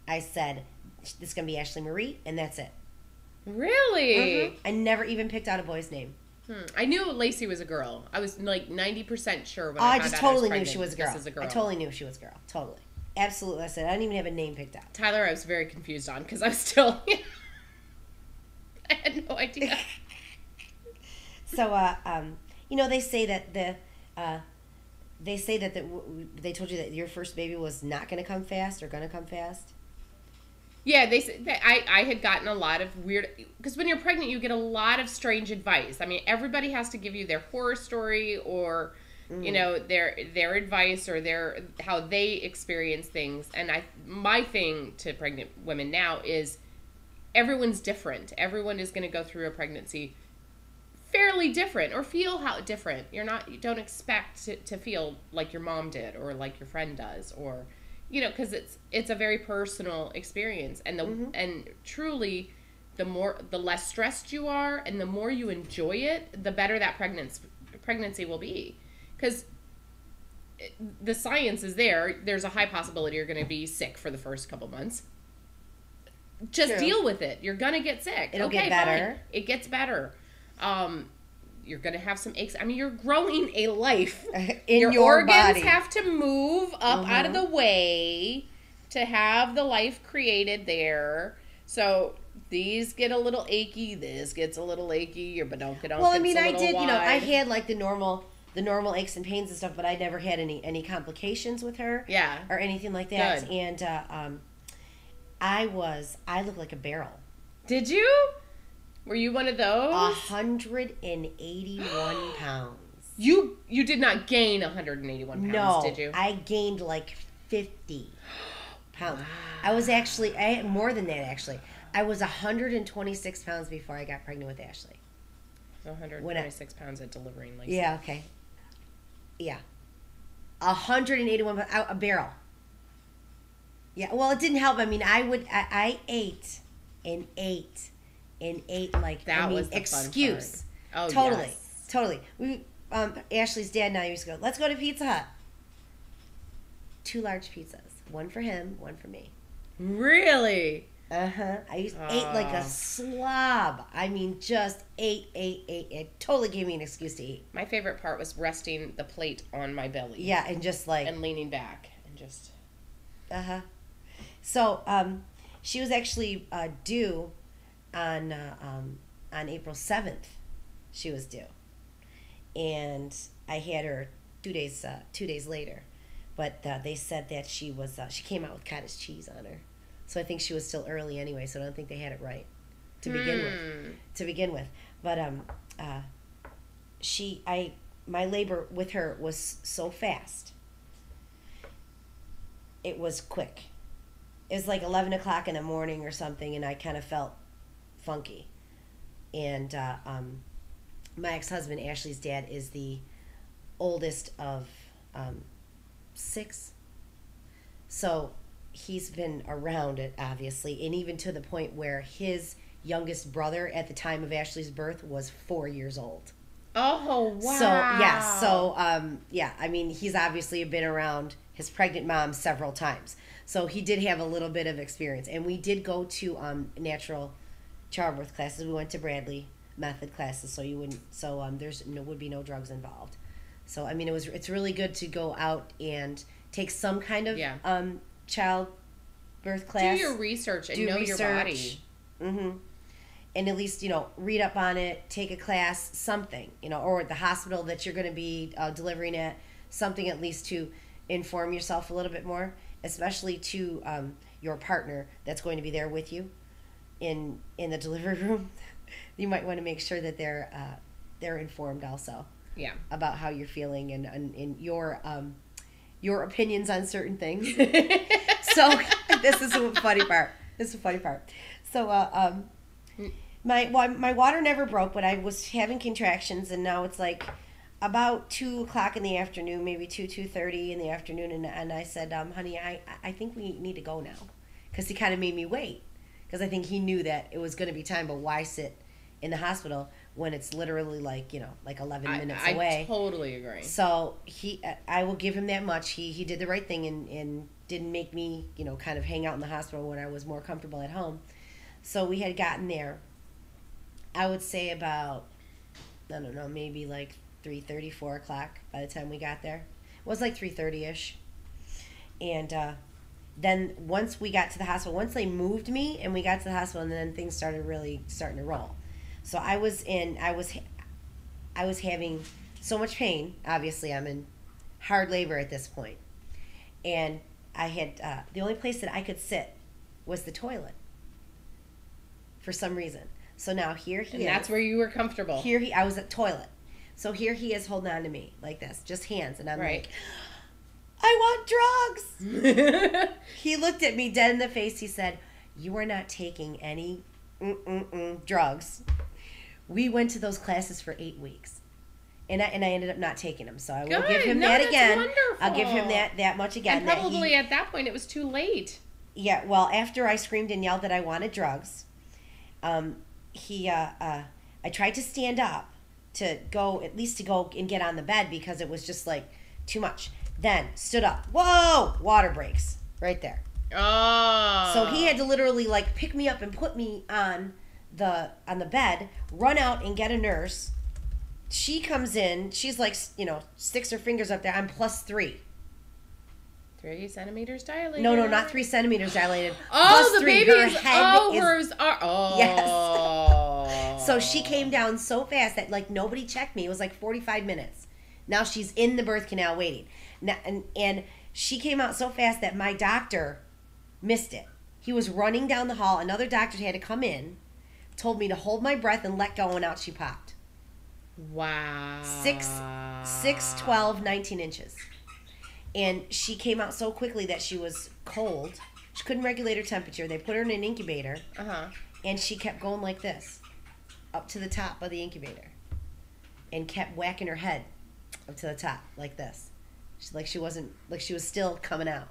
[SPEAKER 2] I said, this is going to be Ashley Marie, and that's it.
[SPEAKER 1] Really?
[SPEAKER 2] Mm-hmm. I never even picked out a boy's name.
[SPEAKER 1] I knew Lacey was a girl. I was like 90% sure when
[SPEAKER 2] I
[SPEAKER 1] found
[SPEAKER 2] just
[SPEAKER 1] out
[SPEAKER 2] totally
[SPEAKER 1] I was
[SPEAKER 2] knew she was a girl.
[SPEAKER 1] This is a girl.
[SPEAKER 2] I totally knew she was a girl. Totally. Absolutely. I said, I didn't even have a name picked out.
[SPEAKER 1] Tyler, I was very confused on because I was still... I had no idea.
[SPEAKER 2] So, they say that they told you that your first baby was not going to come fast or going to come fast.
[SPEAKER 1] Yeah, they said that I had gotten a lot of weird, because when you're pregnant, you get a lot of strange advice. I mean, everybody has to give you their horror story or, their advice or how they experience things. And my thing to pregnant women now is everyone's different. Everyone is going to go through a pregnancy fairly different or feel how different. You don't expect to feel like your mom did or like your friend does or, because it's a very personal experience. And and truly, the less stressed you are and the more you enjoy it, the better that pregnancy will be. Because the science is there. There's a high possibility you're going to be sick for the first couple months. Just deal with it. You're going to get sick.
[SPEAKER 2] It'll get better.
[SPEAKER 1] Fine. It gets better. You're going to have some aches. I mean, you're growing a life.
[SPEAKER 2] Your
[SPEAKER 1] organs
[SPEAKER 2] body
[SPEAKER 1] have to move up out of the way to have the life created there. So these get a little achy. This gets a little achy. Your badonkadonk
[SPEAKER 2] Well, I mean, I did,
[SPEAKER 1] wide.
[SPEAKER 2] I had like the normal aches and pains and stuff, but I never had any complications with her.
[SPEAKER 1] Yeah.
[SPEAKER 2] Or anything like that.
[SPEAKER 1] Good.
[SPEAKER 2] And I looked like a barrel.
[SPEAKER 1] Did you? Were you one of those?
[SPEAKER 2] 181 pounds.
[SPEAKER 1] You did not gain 181 pounds, did you?
[SPEAKER 2] I gained like 50 pounds. Wow. I had more than that, actually. I was 126 pounds before I got pregnant with Ashley.
[SPEAKER 1] So 126 pounds at delivering, like.
[SPEAKER 2] Yeah, okay. Yeah. 181 pounds, a barrel. Yeah, well, it didn't help. I mean, I ate and ate and ate like,
[SPEAKER 1] that was the
[SPEAKER 2] excuse.
[SPEAKER 1] Fun part. Oh,
[SPEAKER 2] totally.
[SPEAKER 1] Yes.
[SPEAKER 2] Totally. We, Ashley's dad and I used to go, let's go to Pizza Hut. 2 large pizzas. One for him, one for me.
[SPEAKER 1] Really?
[SPEAKER 2] Uh-huh. I used to ate like a slob. I mean, just ate. It totally gave me an excuse to eat.
[SPEAKER 1] My favorite part was resting the plate on my belly.
[SPEAKER 2] Yeah, and just like...
[SPEAKER 1] And leaning back and just...
[SPEAKER 2] Uh-huh. So, she was actually due on April 7th. She was due. And I had her 2 days later. But they said that she came out with cottage cheese on her. So I think she was still early anyway, so I don't think they had it right to begin with. But my labor with her was so fast. It was quick. It was like 11 o'clock in the morning or something, and I kind of felt funky. And my ex-husband, Ashley's dad, is the oldest of 6. So he's been around it, obviously, and even to the point where his youngest brother at the time of Ashley's birth was 4 years old.
[SPEAKER 1] Oh, wow.
[SPEAKER 2] I mean, he's obviously been around his pregnant mom several times. So he did have a little bit of experience. And we did go to natural childbirth classes. We went to Bradley method classes, so would be no drugs involved. So, I mean, it's really good to go out and take some kind of childbirth class.
[SPEAKER 1] Do your research and know your body.
[SPEAKER 2] Mm-hmm. And at least, read up on it, take a class, something, or at the hospital that you're going to be delivering at, something at least to inform yourself a little bit more, especially to your partner that's going to be there with you in the delivery room. You might want to make sure that they're informed also.
[SPEAKER 1] Yeah. About
[SPEAKER 2] how you're feeling and your opinions on certain things. So this is the funny part. So my water never broke, but I was having contractions, and now it's like about 2 o'clock in the afternoon, maybe 2:30 in the afternoon, and I said, honey, I think we need to go now, because he kind of made me wait, because I think he knew that it was going to be time, but why sit in the hospital when it's literally like 11 minutes away?
[SPEAKER 1] I totally agree.
[SPEAKER 2] So I will give him that much. He did the right thing and didn't make me kind of hang out in the hospital when I was more comfortable at home. So we had gotten there, I would say about, I don't know, maybe like 3:30, 4 o'clock by the time we got there. It was like 3:30ish. And then once we got to the hospital, once they moved me and we got to the hospital, and then things started really starting to roll. So I was having so much pain. Obviously, I'm in hard labor at this point. And I had, the only place that I could sit was the toilet for some reason. So now here he is.
[SPEAKER 1] And that's where you were comfortable.
[SPEAKER 2] I was at toilet. So here he is holding on to me like this, just hands. And I'm like, I want drugs. He looked at me dead in the face. He said, you are not taking any drugs. We went to those classes for 8 weeks. And I ended up not taking them. So I will give him that again.
[SPEAKER 1] Wonderful.
[SPEAKER 2] I'll give him that much again.
[SPEAKER 1] And probably at that point it was too late.
[SPEAKER 2] Yeah, well, after I screamed and yelled that I wanted drugs, I tried to stand up to go and get on the bed, because it was just like too much. Then stood up. Whoa! Water breaks right there.
[SPEAKER 1] Oh.
[SPEAKER 2] So he had to literally like pick me up and put me on the bed, run out and get a nurse. She comes in. She's like, sticks her fingers up there. I'm +3.
[SPEAKER 1] 3 centimeters dilated.
[SPEAKER 2] No, not 3 centimeters dilated.
[SPEAKER 1] Oh, the
[SPEAKER 2] +3.
[SPEAKER 1] baby
[SPEAKER 2] Her
[SPEAKER 1] is.
[SPEAKER 2] head is.
[SPEAKER 1] Hers are. Oh.
[SPEAKER 2] Yes. So she came down so fast that like nobody checked me. It was like 45 minutes. Now she's in the birth canal waiting. Now, and she came out so fast that my doctor missed it. He was running down the hall. Another doctor had to come in, told me to hold my breath and let go, and out she popped.
[SPEAKER 1] Wow.
[SPEAKER 2] 6, 12, 19 inches. And she came out so quickly that she was cold. She couldn't regulate her temperature. They put her in an incubator. And she kept going like this, up to the top of the incubator, and kept whacking her head up to the top like this. She was still coming out.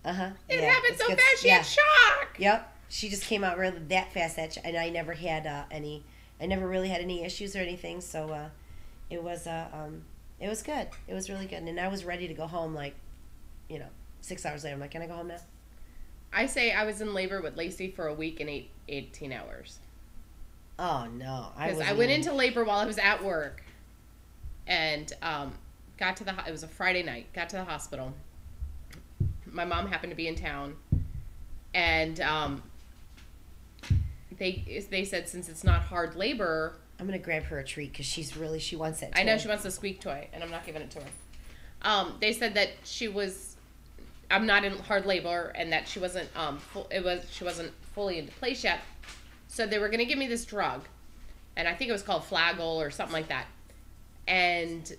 [SPEAKER 1] It happened so fast she had shock.
[SPEAKER 2] Yep. She just came out really that fast, and I never had I never really had any issues or anything. So it was good. It was really good. And I was ready to go home 6 hours later. I'm like, can I go home now?
[SPEAKER 1] I say I was in labor with Lacey for a week and 18 hours.
[SPEAKER 2] Oh, no.
[SPEAKER 1] Because I went into labor while I was at work, and got to it was a Friday night, got to the hospital. My mom happened to be in town, and they said since it's not hard labor,
[SPEAKER 2] I'm going to grab her a treat because she wants that toy.
[SPEAKER 1] I know she wants the squeak toy, and I'm not giving it to her. They said that I'm not in hard labor, and that she wasn't she wasn't fully into place yet. So they were going to give me this drug, and I think it was called Flagyl or something like that. And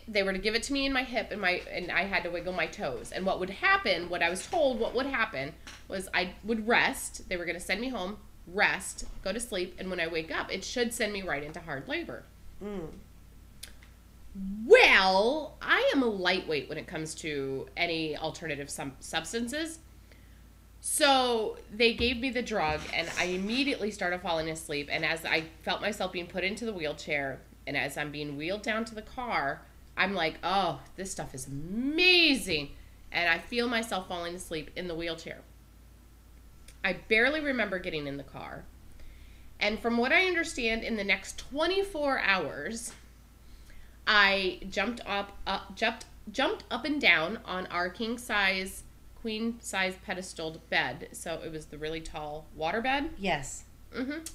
[SPEAKER 1] they were to give it to me in my hip, and I had to wiggle my toes. And what I was told what would happen was I would rest. They were going to send me home, rest, go to sleep, and when I wake up, it should send me right into hard labor. Well, I am a lightweight when it comes to any alternative substances. So they gave me the drug, and I immediately started falling asleep. And as I felt myself being put into the wheelchair, and as I'm being wheeled down to the car, I'm like, oh, this stuff is amazing. And I feel myself falling asleep in the wheelchair. I barely remember getting in the car. And from what I understand, in the next 24 hours, I jumped up and down on our queen size pedestaled bed. So it was the really tall water bed.
[SPEAKER 2] Yes.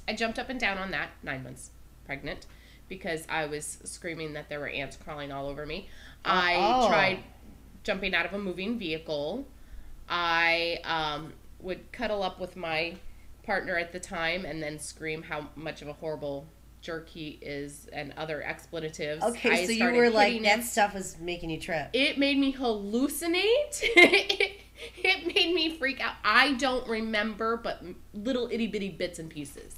[SPEAKER 1] I jumped up and down on that, 9 months pregnant, because I was screaming that there were ants crawling all over me. I tried jumping out of a moving vehicle. I would cuddle up with my partner at the time and then scream how much of a horrible jerk he is and other expletives.
[SPEAKER 2] Okay, so you were like, that stuff was making you trip.
[SPEAKER 1] It made me hallucinate. It made me freak out. I don't remember, but little itty bitty bits and pieces.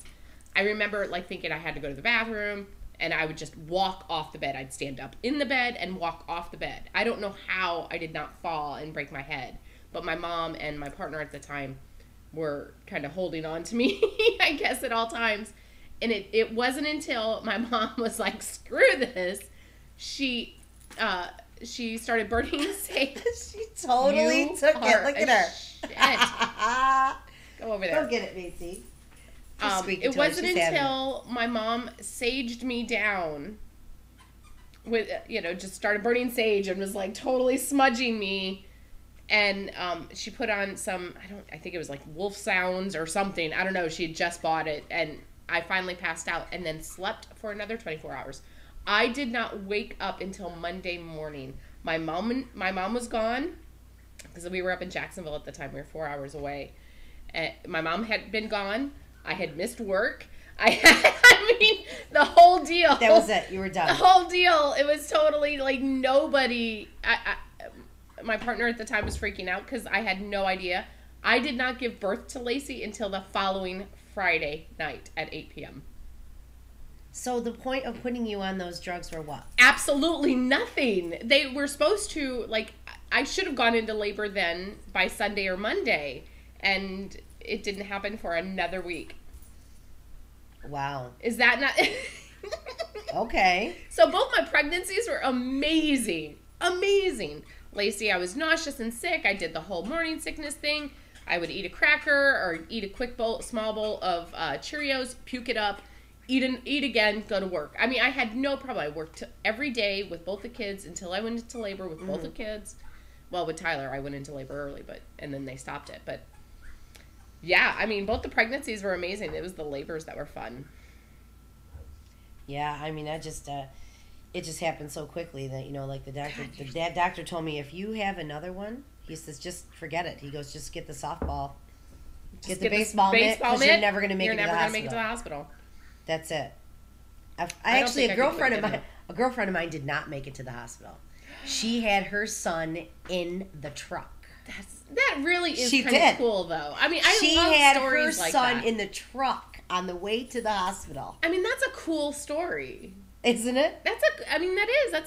[SPEAKER 1] I remember thinking I had to go to the bathroom, and I would just walk off the bed. I'd stand up in the bed and walk off the bed. I don't know how I did not fall and break my head, but my mom and my partner at the time were kind of holding on to me, I guess, at all times. And it wasn't until my mom was like, screw this, she started burning sage.
[SPEAKER 2] She totally took it. Look at her.
[SPEAKER 1] Go over there.
[SPEAKER 2] Go get it, Macy.
[SPEAKER 1] It wasn't until my mom saged me down with, just started burning sage and was like totally smudging me. And she put on some, I think it was like wolf sounds or something. I don't know. She had just bought it. And I finally passed out and then slept for another 24 hours. I did not wake up until Monday morning. My mom was gone because we were up in Jacksonville at the time. We were 4 hours away. My mom had been gone. I had missed work. The whole deal.
[SPEAKER 2] That was it. You were done.
[SPEAKER 1] The whole deal. It was totally like nobody. My partner at the time was freaking out because I had no idea. I did not give birth to Lacey until the following Friday night at 8 p.m.
[SPEAKER 2] So the point of putting you on those drugs were what?
[SPEAKER 1] Absolutely nothing. They were supposed to, I should have gone into labor then by Sunday or Monday, and it didn't happen for another week.
[SPEAKER 2] Wow.
[SPEAKER 1] Is that not...
[SPEAKER 2] Okay.
[SPEAKER 1] So both my pregnancies were amazing. Amazing. Lacey, I was nauseous and sick. I did the whole morning sickness thing. I would eat a cracker or eat a quick small bowl of Cheerios, puke it up, eat again, go to work. I had no problem. I worked every day with both the kids until I went into labor with both the kids. Well, with Tyler, I went into labor early, and then they stopped it. But yeah, both the pregnancies were amazing. It was the labors that were fun.
[SPEAKER 2] Yeah, it just happened so quickly that, like the doctor told me, if you have another one, he says, just forget it. He goes, just get the softball. Get the baseball mitt, because you're never going to make it to the hospital. That's it. A girlfriend of mine did not make it to the hospital. She had her son in the truck.
[SPEAKER 1] That really is kind of cool, though.
[SPEAKER 2] She had her son in the truck on the way to the hospital.
[SPEAKER 1] That's a cool story.
[SPEAKER 2] Isn't it?
[SPEAKER 1] That's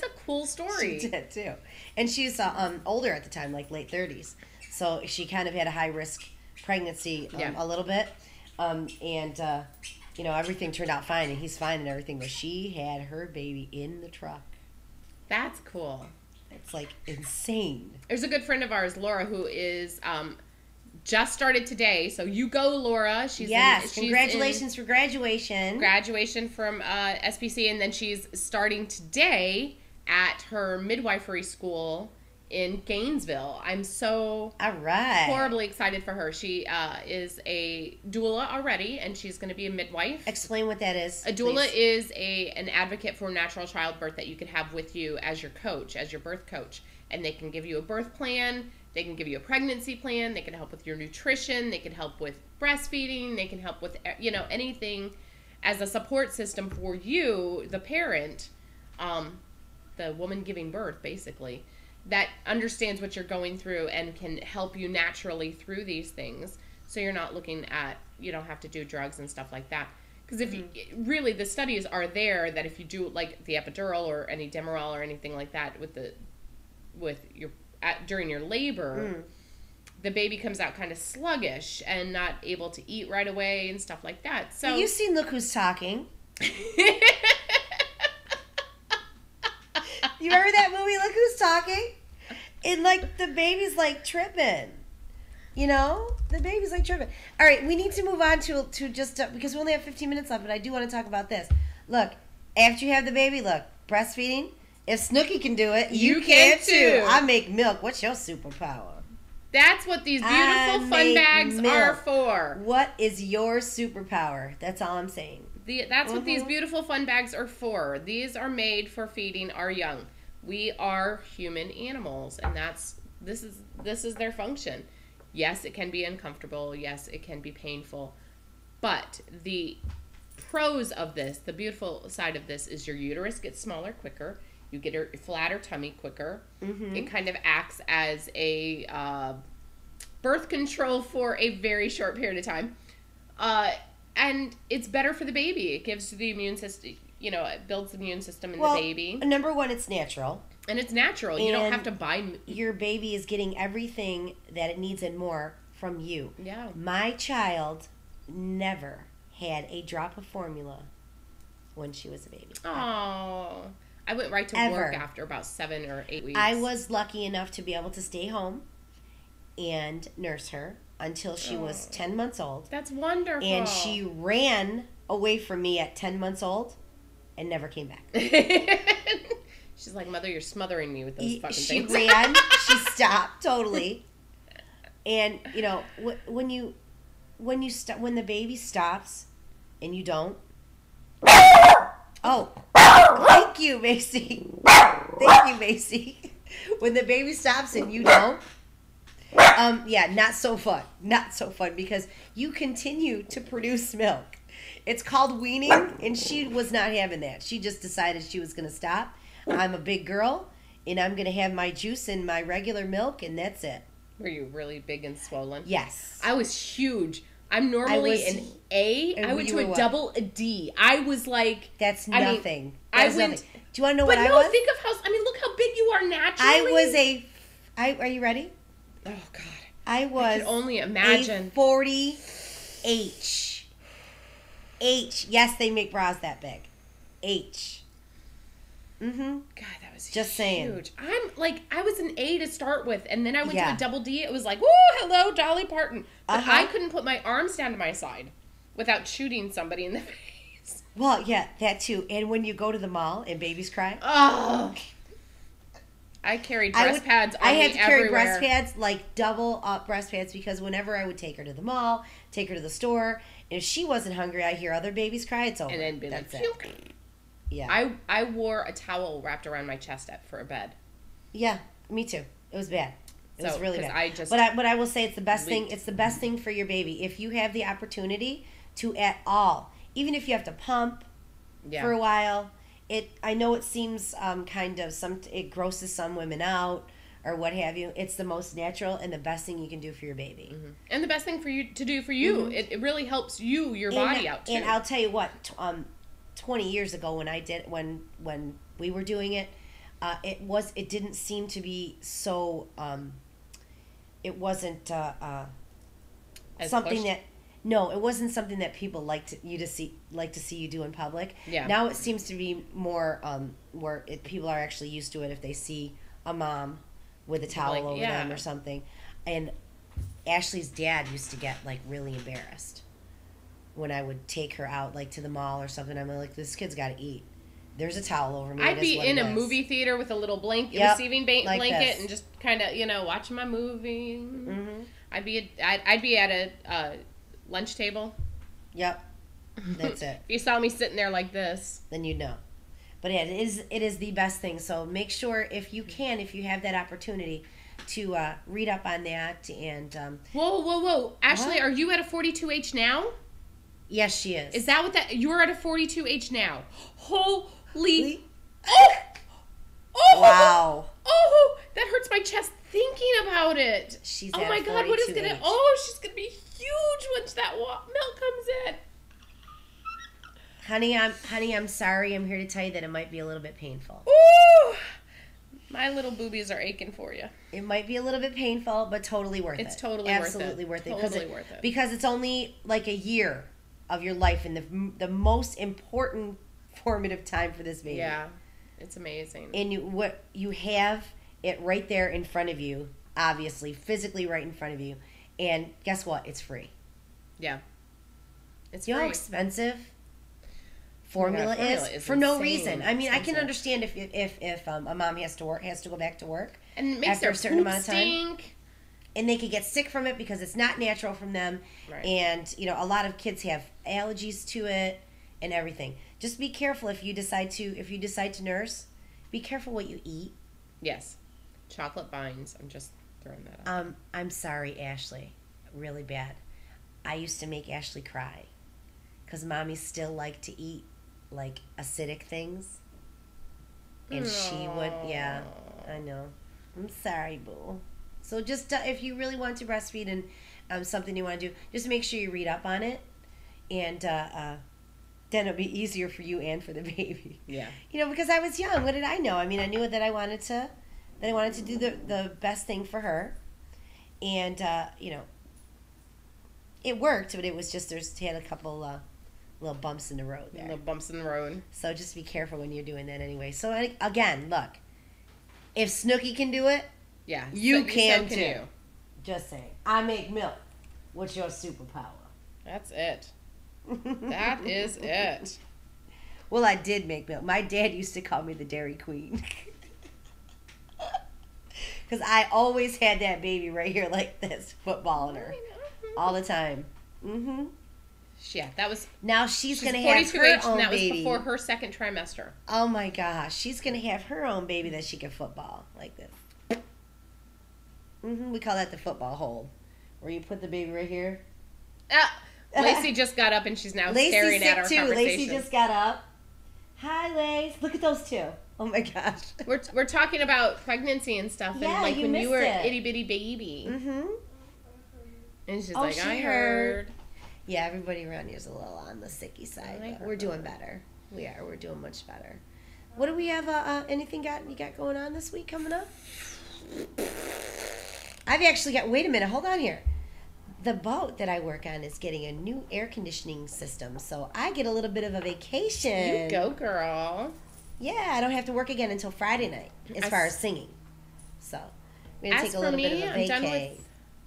[SPEAKER 1] a cool story.
[SPEAKER 2] She did too. And she's older at the time, like late 30s. So she kind of had a high risk pregnancy a little bit. Everything turned out fine, and he's fine and everything, but she had her baby in the truck.
[SPEAKER 1] That's cool.
[SPEAKER 2] It's insane.
[SPEAKER 1] There's a good friend of ours, Laura, who is just started today. So you go, Laura.
[SPEAKER 2] Congratulations for graduation.
[SPEAKER 1] Graduation from SPC, and then she's starting today at her midwifery school in Gainesville. I'm so horribly excited for her. She is a doula already, and she's going to be a midwife.
[SPEAKER 2] Explain what that is.
[SPEAKER 1] A doula is an advocate for natural childbirth that you could have with you as your coach, as your birth coach. And they can give you a birth plan. They can give you a pregnancy plan. They can help with your nutrition. They can help with breastfeeding. They can help with, anything as a support system for you, the parent, the woman giving birth, basically, that understands what you're going through and can help you naturally through these things. So you're not looking at, you don't have to do drugs and stuff like that. Because if you, really, the studies are there that if you do like the epidural or any Demerol or anything like that during your labor, the baby comes out kind of sluggish and not able to eat right away and stuff like that. So
[SPEAKER 2] you've seen Look Who's Talking. You remember that movie, Look Who's Talking? And the baby's tripping. The baby's tripping. All right, we need to move on to just because we only have 15 minutes left, but I do want to talk about this. Look, after you have the baby, breastfeeding. If Snooki can do it, you can too. I make milk. What's your superpower?
[SPEAKER 1] That's what these beautiful fun bags are for.
[SPEAKER 2] What is your superpower? That's all I'm saying.
[SPEAKER 1] That's what these beautiful fun bags are for. These are made for feeding our young. We are human animals, and this is their function. Yes, it can be uncomfortable. Yes, it can be painful. But the pros of this, the beautiful side of this, is your uterus gets smaller quicker. You get a flatter tummy quicker. It kind of acts as a birth control for a very short period of time. And it's better for the baby. It gives the immune system, it builds the immune system in
[SPEAKER 2] Well,
[SPEAKER 1] the baby.
[SPEAKER 2] number one, it's natural.
[SPEAKER 1] And it's natural. You don't have to buy...
[SPEAKER 2] Your baby is getting everything that it needs and more from you.
[SPEAKER 1] Yeah.
[SPEAKER 2] My child never had a drop of formula when she was a baby.
[SPEAKER 1] Oh. I went right to work after about 7 or 8 weeks.
[SPEAKER 2] I was lucky enough to be able to stay home and nurse her until she was 10 months old.
[SPEAKER 1] That's wonderful.
[SPEAKER 2] And she ran away from me at 10 months old and never came back.
[SPEAKER 1] She's like, Mother, you're smothering me with those fucking
[SPEAKER 2] she
[SPEAKER 1] things.
[SPEAKER 2] She ran. She stopped totally. And, when the baby stops and you don't. Oh, thank you, Macy. Thank you, Macy. When the baby stops and you don't. Not so fun. Not so fun because you continue to produce milk. It's called weaning, and she was not having that. She just decided she was going to stop. I'm a big girl, and I'm going to have my juice and my regular milk, and that's it.
[SPEAKER 1] Were you really big and swollen?
[SPEAKER 2] Yes.
[SPEAKER 1] I was huge. I'm normally an A. I went to a double a D. I was like...
[SPEAKER 2] That's nothing.
[SPEAKER 1] Nothing.
[SPEAKER 2] Do you want to know what I was?
[SPEAKER 1] But no, think of how... look how big you are naturally.
[SPEAKER 2] Are you ready?
[SPEAKER 1] Oh, God.
[SPEAKER 2] I was...
[SPEAKER 1] I can only imagine.
[SPEAKER 2] A 40H. H. Yes, they make bras that big. H. Mm-hmm.
[SPEAKER 1] God, that was
[SPEAKER 2] just
[SPEAKER 1] huge.
[SPEAKER 2] saying.
[SPEAKER 1] I was an A to start with, and then I went to a double D. It was like, woo, hello, Dolly Parton. But I couldn't put my arms down to my side without shooting somebody in the face.
[SPEAKER 2] Well, yeah, that too. And when you go to the mall and babies cry.
[SPEAKER 1] Oh. I carried breast pads on me everywhere.
[SPEAKER 2] I had to carry breast pads, like double up breast pads, because whenever I would take her to the mall, take her to the store, and if she wasn't hungry, I hear other babies cry, it's over.
[SPEAKER 1] And then be
[SPEAKER 2] That's
[SPEAKER 1] like,
[SPEAKER 2] it.
[SPEAKER 1] Phew.
[SPEAKER 2] Yeah.
[SPEAKER 1] I wore a towel wrapped around my chest for a bed.
[SPEAKER 2] Yeah, me too. It was bad. It was really bad. But I will say it's the best thing. It's the best thing for your baby if you have the opportunity to at all, even if you have to pump for a while. I know it seems it grosses some women out or what have you. It's the most natural and the best thing you can do for your baby.
[SPEAKER 1] Mm-hmm. And the best thing for you to do for you. Mm-hmm. It really helps your body out too.
[SPEAKER 2] And I'll tell you what. 20 years ago when we were doing it, it didn't seem to be so it wasn't something that it wasn't something that people like to see you do in public.
[SPEAKER 1] Yeah.
[SPEAKER 2] Now it seems to be more where people are actually used to it if they see a mom with a towel over them or something. And Ashley's dad used to get like really embarrassed when I would take her out, like, to the mall or something. I'm like, this kid's got to eat. There's a towel over me.
[SPEAKER 1] I'd be in a movie theater with a little receiving blanket and just kind of, watching my movie. Mm-hmm. I'd be at a lunch table.
[SPEAKER 2] Yep. That's it.
[SPEAKER 1] If you saw me sitting there like this,
[SPEAKER 2] then you'd know. But yeah, it is the best thing. So make sure if you have that opportunity to read up on that. And
[SPEAKER 1] whoa. Ashley, are you at a 42H now?
[SPEAKER 2] Yes, she is.
[SPEAKER 1] Is that what you're at a 42H now? Holy.
[SPEAKER 2] Wow.
[SPEAKER 1] Oh, that hurts my chest thinking about it.
[SPEAKER 2] She's
[SPEAKER 1] oh my God, what is going to, she's going to be huge once that milk comes in.
[SPEAKER 2] Honey, I'm sorry. I'm here to tell you that it might be a little bit painful.
[SPEAKER 1] Ooh. My little boobies are aching for you.
[SPEAKER 2] It might be a little bit painful, but totally worth it.
[SPEAKER 1] It's totally
[SPEAKER 2] absolutely worth it.
[SPEAKER 1] Totally worth it.
[SPEAKER 2] Because it's only like a year of your life and the most important formative time for this baby.
[SPEAKER 1] Yeah, it's amazing.
[SPEAKER 2] And you have it right there in front of you, obviously, physically right in front of you. And guess what? It's free.
[SPEAKER 1] Yeah. It's
[SPEAKER 2] free. You know how expensive formula is for no reason. I mean, I can understand if a mom has to go back to work
[SPEAKER 1] and it makes
[SPEAKER 2] after a certain amount of time.
[SPEAKER 1] Stink.
[SPEAKER 2] And they could get sick from it because it's not natural from them.
[SPEAKER 1] Right.
[SPEAKER 2] And, a lot of kids have allergies to it and everything. Just be careful if you decide to nurse. Be careful what you eat.
[SPEAKER 1] Yes. Chocolate binds. I'm just throwing that out.
[SPEAKER 2] I'm sorry, Ashley. Really bad. I used to make Ashley cry because mommies still like to eat, like, acidic things. And she would, yeah, I know. I'm sorry, boo. So just if you really want to breastfeed and something you want to do, just make sure you read up on it. And then it'll be easier for you and for the baby.
[SPEAKER 1] Yeah.
[SPEAKER 2] You know, because I was young. What did I know? I mean, I knew that I wanted to do the best thing for her. And, you know, it worked, but it was just, had a couple little bumps in the road there.
[SPEAKER 1] Little bumps in the road.
[SPEAKER 2] So just be careful when you're doing that anyway. So, again, look, if Snooki can do it,
[SPEAKER 1] yeah,
[SPEAKER 2] you
[SPEAKER 1] so
[SPEAKER 2] can
[SPEAKER 1] too.
[SPEAKER 2] You. Just saying. I make milk. What's your superpower?
[SPEAKER 1] That's it. That is it.
[SPEAKER 2] Well, I did make milk. My dad used to call me the Dairy Queen. Because I always had that baby right here like this, footballing her. All the time. Mm-hmm.
[SPEAKER 1] Yeah, that was...
[SPEAKER 2] Now she's going to have her
[SPEAKER 1] age,
[SPEAKER 2] own
[SPEAKER 1] and that
[SPEAKER 2] baby.
[SPEAKER 1] was before her second trimester.
[SPEAKER 2] Oh, my gosh. She's going to have her own baby that she can football like this. Mm-hmm. We call that the football hold. Where you put the baby right here.
[SPEAKER 1] Lacey just got up and she's now staring at our conversation.
[SPEAKER 2] Lacey just got up. Hi, Lace. Look at those two. Oh my gosh.
[SPEAKER 1] We're talking about pregnancy and stuff,
[SPEAKER 2] yeah,
[SPEAKER 1] and like when you were
[SPEAKER 2] an
[SPEAKER 1] itty bitty baby.
[SPEAKER 2] Mm-hmm.
[SPEAKER 1] And she's like, I heard.
[SPEAKER 2] Yeah, everybody around here is a little on the sicky side, but we're doing better. We are. We're doing much better. What do we have? Anything you got going on this week coming up? I've actually got. Wait a minute. Hold on here. The boat that I work on is getting a new air conditioning system, so I get a little bit of a vacation.
[SPEAKER 1] You go, girl.
[SPEAKER 2] Yeah, I don't have to work again until Friday night as far as singing. So we're going to take a little bit of a vacay.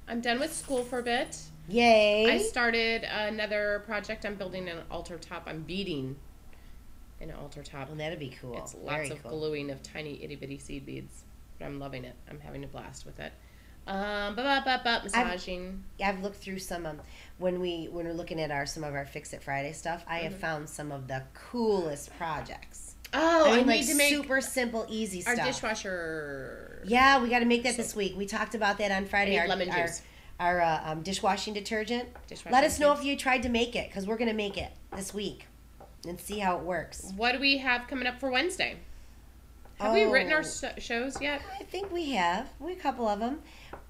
[SPEAKER 1] I'm done with school for a bit.
[SPEAKER 2] Yay.
[SPEAKER 1] I started another project. I'm building an altar top. I'm beading an altar top.
[SPEAKER 2] Well, that'd be cool.
[SPEAKER 1] It's lots of gluing of tiny itty bitty seed beads. But I'm loving it. I'm having a blast with it. Massaging.
[SPEAKER 2] I've looked through some when we're looking at some of our Fix It Friday stuff. I have found some of the coolest projects.
[SPEAKER 1] Oh, I
[SPEAKER 2] need
[SPEAKER 1] to make
[SPEAKER 2] super simple, easy
[SPEAKER 1] our
[SPEAKER 2] stuff.
[SPEAKER 1] Dishwasher.
[SPEAKER 2] Yeah, we got to make that this week. We talked about that on Friday.
[SPEAKER 1] Lemon juice.
[SPEAKER 2] Our dishwashing detergent. Let us know if you tried to make it, because we're going to make it this week and see how it works.
[SPEAKER 1] What do we have coming up for Wednesday? Have we written our shows yet?
[SPEAKER 2] I think we have. We have a couple of them.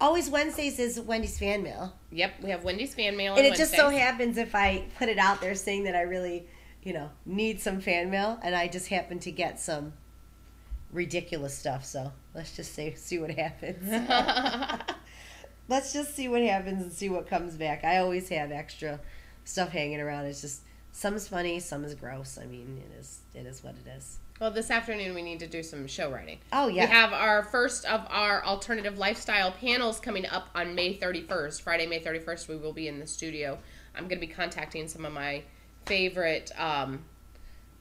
[SPEAKER 2] Always Wednesdays is Wendy's fan mail.
[SPEAKER 1] Yep, we have Wendy's fan mail on
[SPEAKER 2] And it
[SPEAKER 1] Wednesdays.
[SPEAKER 2] just so happens if I put it out there saying that I really, need some fan mail, and I just happen to get some ridiculous stuff. So let's just see what happens. Let's just see what happens and see what comes back. I always have extra stuff hanging around. It's just some is funny, some is gross. I mean, it is what it is.
[SPEAKER 1] Well, this afternoon we need to do some show writing.
[SPEAKER 2] Oh, yeah.
[SPEAKER 1] We have our first of our alternative lifestyle panels coming up on May 31st. Friday, May 31st, we will be in the studio. I'm going to be contacting some of my favorite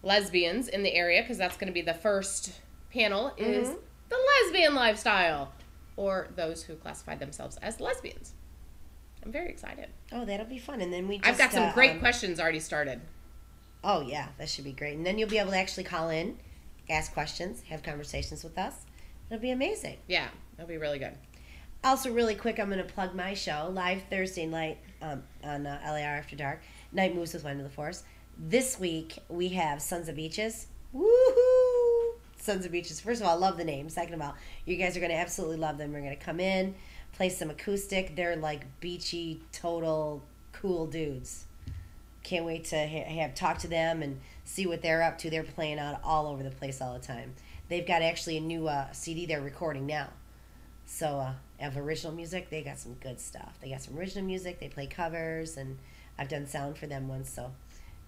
[SPEAKER 1] lesbians in the area, because that's going to be the first panel is the lesbian lifestyle, or those who classify themselves as lesbians. I'm very excited.
[SPEAKER 2] Oh, that'll be fun. And then
[SPEAKER 1] I've got some great questions already started.
[SPEAKER 2] Oh, yeah, that should be great. And then you'll be able to actually call in, ask questions, have conversations with us. It'll be amazing.
[SPEAKER 1] Yeah, it'll be really good.
[SPEAKER 2] Also, really quick, I'm going to plug my show, live Thursday night on LAR After Dark, Night Moves with Wendell LaForce. This week, we have Sons of Beaches. Woohoo! Sons of Beaches. First of all, I love the name. Second of all, you guys are going to absolutely love them. We're going to come in, play some acoustic. They're like beachy, total cool dudes. Can't wait to talk to them and see what they're up to. They're playing out all over the place all the time. They've got actually a new CD they're recording now. So, of original music, they got some good stuff. They got some original music. They play covers, and I've done sound for them once. So,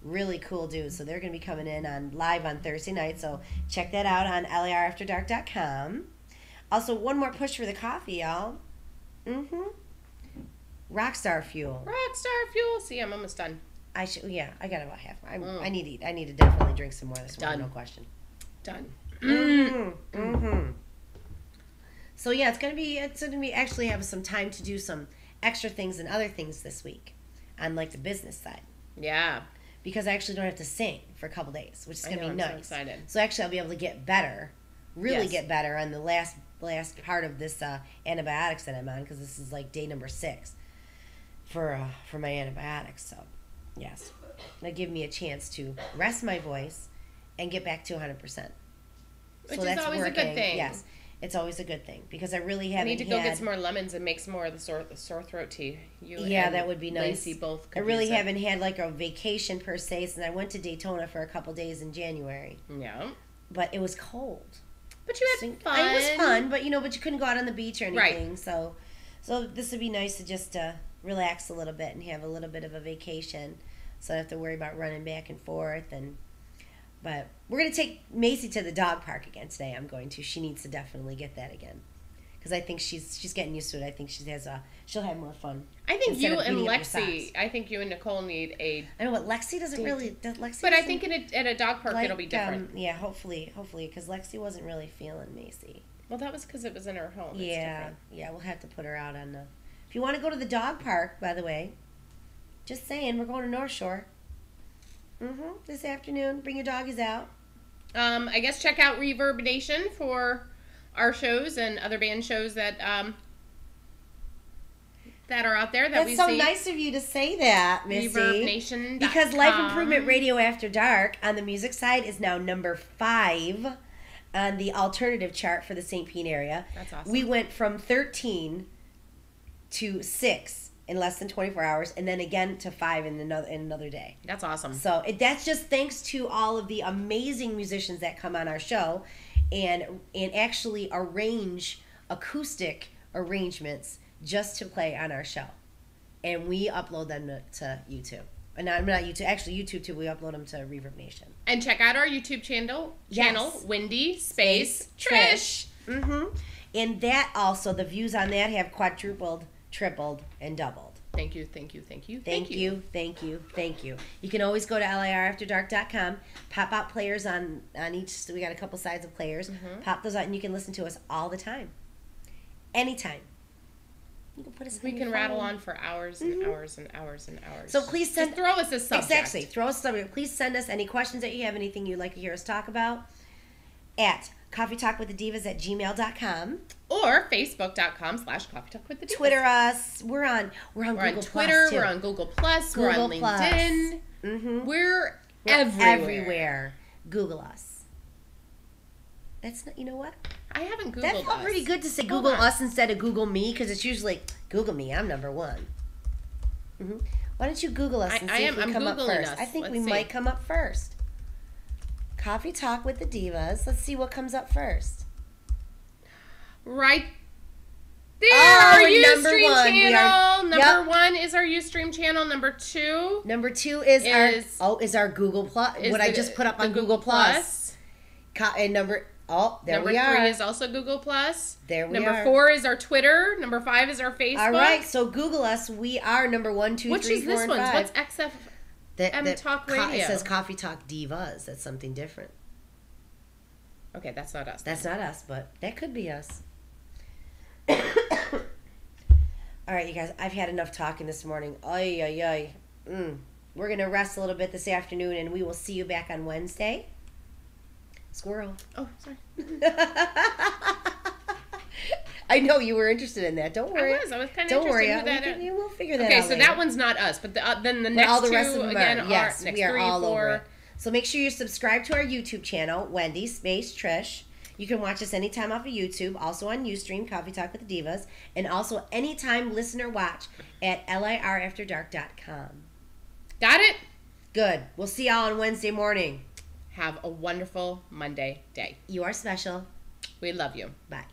[SPEAKER 2] really cool dudes. So, they're going to be coming in live on Thursday night. So, check that out on larafterdark.com. Also, one more push for the coffee, y'all. Rockstar Fuel.
[SPEAKER 1] Rockstar Fuel. See, I'm almost done.
[SPEAKER 2] I got about half. I need to eat. I need to definitely drink some more this morning. No question.
[SPEAKER 1] Done.
[SPEAKER 2] So yeah, it's gonna be actually have some time to do some extra things and other things this week, on like the business side.
[SPEAKER 1] Yeah.
[SPEAKER 2] Because I actually don't have to sing for a couple days, which is gonna be nice.
[SPEAKER 1] I'm so excited.
[SPEAKER 2] So actually, I'll be able to get better, get better on the last part of this antibiotics that I'm on, because this is like day number 6 for my antibiotics. So. Yes. That'll give me a chance to rest my voice and get back to 100%.
[SPEAKER 1] Which is always a good thing.
[SPEAKER 2] Yes. It's always a good thing because I really
[SPEAKER 1] I
[SPEAKER 2] haven't
[SPEAKER 1] need to go get some more lemons and make some more of the sore throat tea.
[SPEAKER 2] That would be nice.
[SPEAKER 1] Lacey both
[SPEAKER 2] I really haven't had like a vacation per se since I went to Daytona for a couple days in January.
[SPEAKER 1] Yeah.
[SPEAKER 2] But it was cold.
[SPEAKER 1] But you had fun.
[SPEAKER 2] It was fun, but but you couldn't go out on the beach or anything.
[SPEAKER 1] Right.
[SPEAKER 2] So this would be nice to just relax a little bit and have a little bit of a vacation, so I don't have to worry about running back and forth. But we're gonna take Macy to the dog park again today. I'm going to. She needs to definitely get that again because I think she's getting used to it. I think she'll have more fun.
[SPEAKER 1] I think you and Lexi. I think you and Nicole need a.
[SPEAKER 2] I know what Lexi doesn't really. Lexi,
[SPEAKER 1] but I think at a dog park it'll be different.
[SPEAKER 2] Yeah, hopefully, because Lexi wasn't really feeling Macy.
[SPEAKER 1] Well, that was because it was in her home.
[SPEAKER 2] Yeah, we'll have to put her out on the. If you want to go to the dog park, by the way, just saying, we're going to North Shore. This afternoon. Bring your doggies out.
[SPEAKER 1] I guess check out Reverb Nation for our shows and other band shows that are out there that we see.
[SPEAKER 2] That's so nice of you to say that, Missy.
[SPEAKER 1] ReverbNation.com.
[SPEAKER 2] Because Life Improvement Radio After Dark on the music side is now number 5 on the alternative chart for the St. Pete area.
[SPEAKER 1] That's awesome.
[SPEAKER 2] We went from 13 to 6 in less than 24 hours, and then again to 5 in another day.
[SPEAKER 1] That's awesome.
[SPEAKER 2] So that's just thanks to all of the amazing musicians that come on our show and actually arrange acoustic arrangements just to play on our show. And we upload them to YouTube. And not YouTube, actually YouTube too, we upload them to Reverb Nation.
[SPEAKER 1] And check out our YouTube channel, Wendy Space Trish.
[SPEAKER 2] And that also, the views on that have quadrupled, tripled, and doubled.
[SPEAKER 1] Thank you.
[SPEAKER 2] You can always go to lirafterdark.com, pop out players on each, so we got a couple sides of players, pop those out, and you can listen to us all the time. Anytime. You can put us
[SPEAKER 1] We can rattle on for hours and hours and hours and hours.
[SPEAKER 2] So please
[SPEAKER 1] just throw us a subject.
[SPEAKER 2] Exactly. Throw us a subject. Please send us any questions that you have, anything you'd like to hear us talk about at coffeetalkwiththedivas@gmail.com
[SPEAKER 1] or facebook.com/coffeetalkwiththedivas.
[SPEAKER 2] Twitter us. We're on Google
[SPEAKER 1] on Twitter.
[SPEAKER 2] Plus too.
[SPEAKER 1] We're on Google Plus. We're on LinkedIn. We're
[SPEAKER 2] everywhere. Google us. That's not. You know what?
[SPEAKER 1] I haven't Googled
[SPEAKER 2] That felt
[SPEAKER 1] us.
[SPEAKER 2] pretty good to say Google us instead of Google me, because it's usually Google me. I'm number 1. Why don't you Google us and see if we come up first? I think we might come up first. Coffee Talk with the Divas. Let's see what comes up first.
[SPEAKER 1] Right there, our
[SPEAKER 2] Ustream
[SPEAKER 1] channel. Number 1 is our Ustream channel. Number 2
[SPEAKER 2] is our Google Plus. What I just put up on Google Plus. And number we are.
[SPEAKER 1] Number 3 is also Google Plus.
[SPEAKER 2] There we are.
[SPEAKER 1] Number 4 is our Twitter. Number 5 is our Facebook.
[SPEAKER 2] All right, so Google us. We are number 1, 2, 3, 4, and 5.
[SPEAKER 1] Which is this one? What's XF? Talk Radio.
[SPEAKER 2] It says Coffee Talk Divas. That's something different.
[SPEAKER 1] Okay, that's not us.
[SPEAKER 2] That's not us, but that could be us. All right, you guys, I've had enough talking this morning. We're going to rest a little bit this afternoon, and we will see you back on Wednesday. Squirrel.
[SPEAKER 1] Oh, sorry.
[SPEAKER 2] I know you were interested in that. Don't worry.
[SPEAKER 1] I was kind of interested in that.
[SPEAKER 2] We'll figure that out.
[SPEAKER 1] Okay, so
[SPEAKER 2] later.
[SPEAKER 1] that one's not us, but then the next
[SPEAKER 2] all the
[SPEAKER 1] two
[SPEAKER 2] rest of them
[SPEAKER 1] again
[SPEAKER 2] are. Yes,
[SPEAKER 1] next
[SPEAKER 2] we are
[SPEAKER 1] 3,
[SPEAKER 2] all
[SPEAKER 1] 4.
[SPEAKER 2] over it. So make sure you subscribe to our YouTube channel, Wendy Space Trish. You can watch us anytime off of YouTube, also on Ustream, Coffee Talk with the Divas, and also anytime listen or watch at lirafterdark.com.
[SPEAKER 1] Got it?
[SPEAKER 2] Good. We'll see y'all on Wednesday morning.
[SPEAKER 1] Have a wonderful Monday day.
[SPEAKER 2] You are special.
[SPEAKER 1] We love you.
[SPEAKER 2] Bye.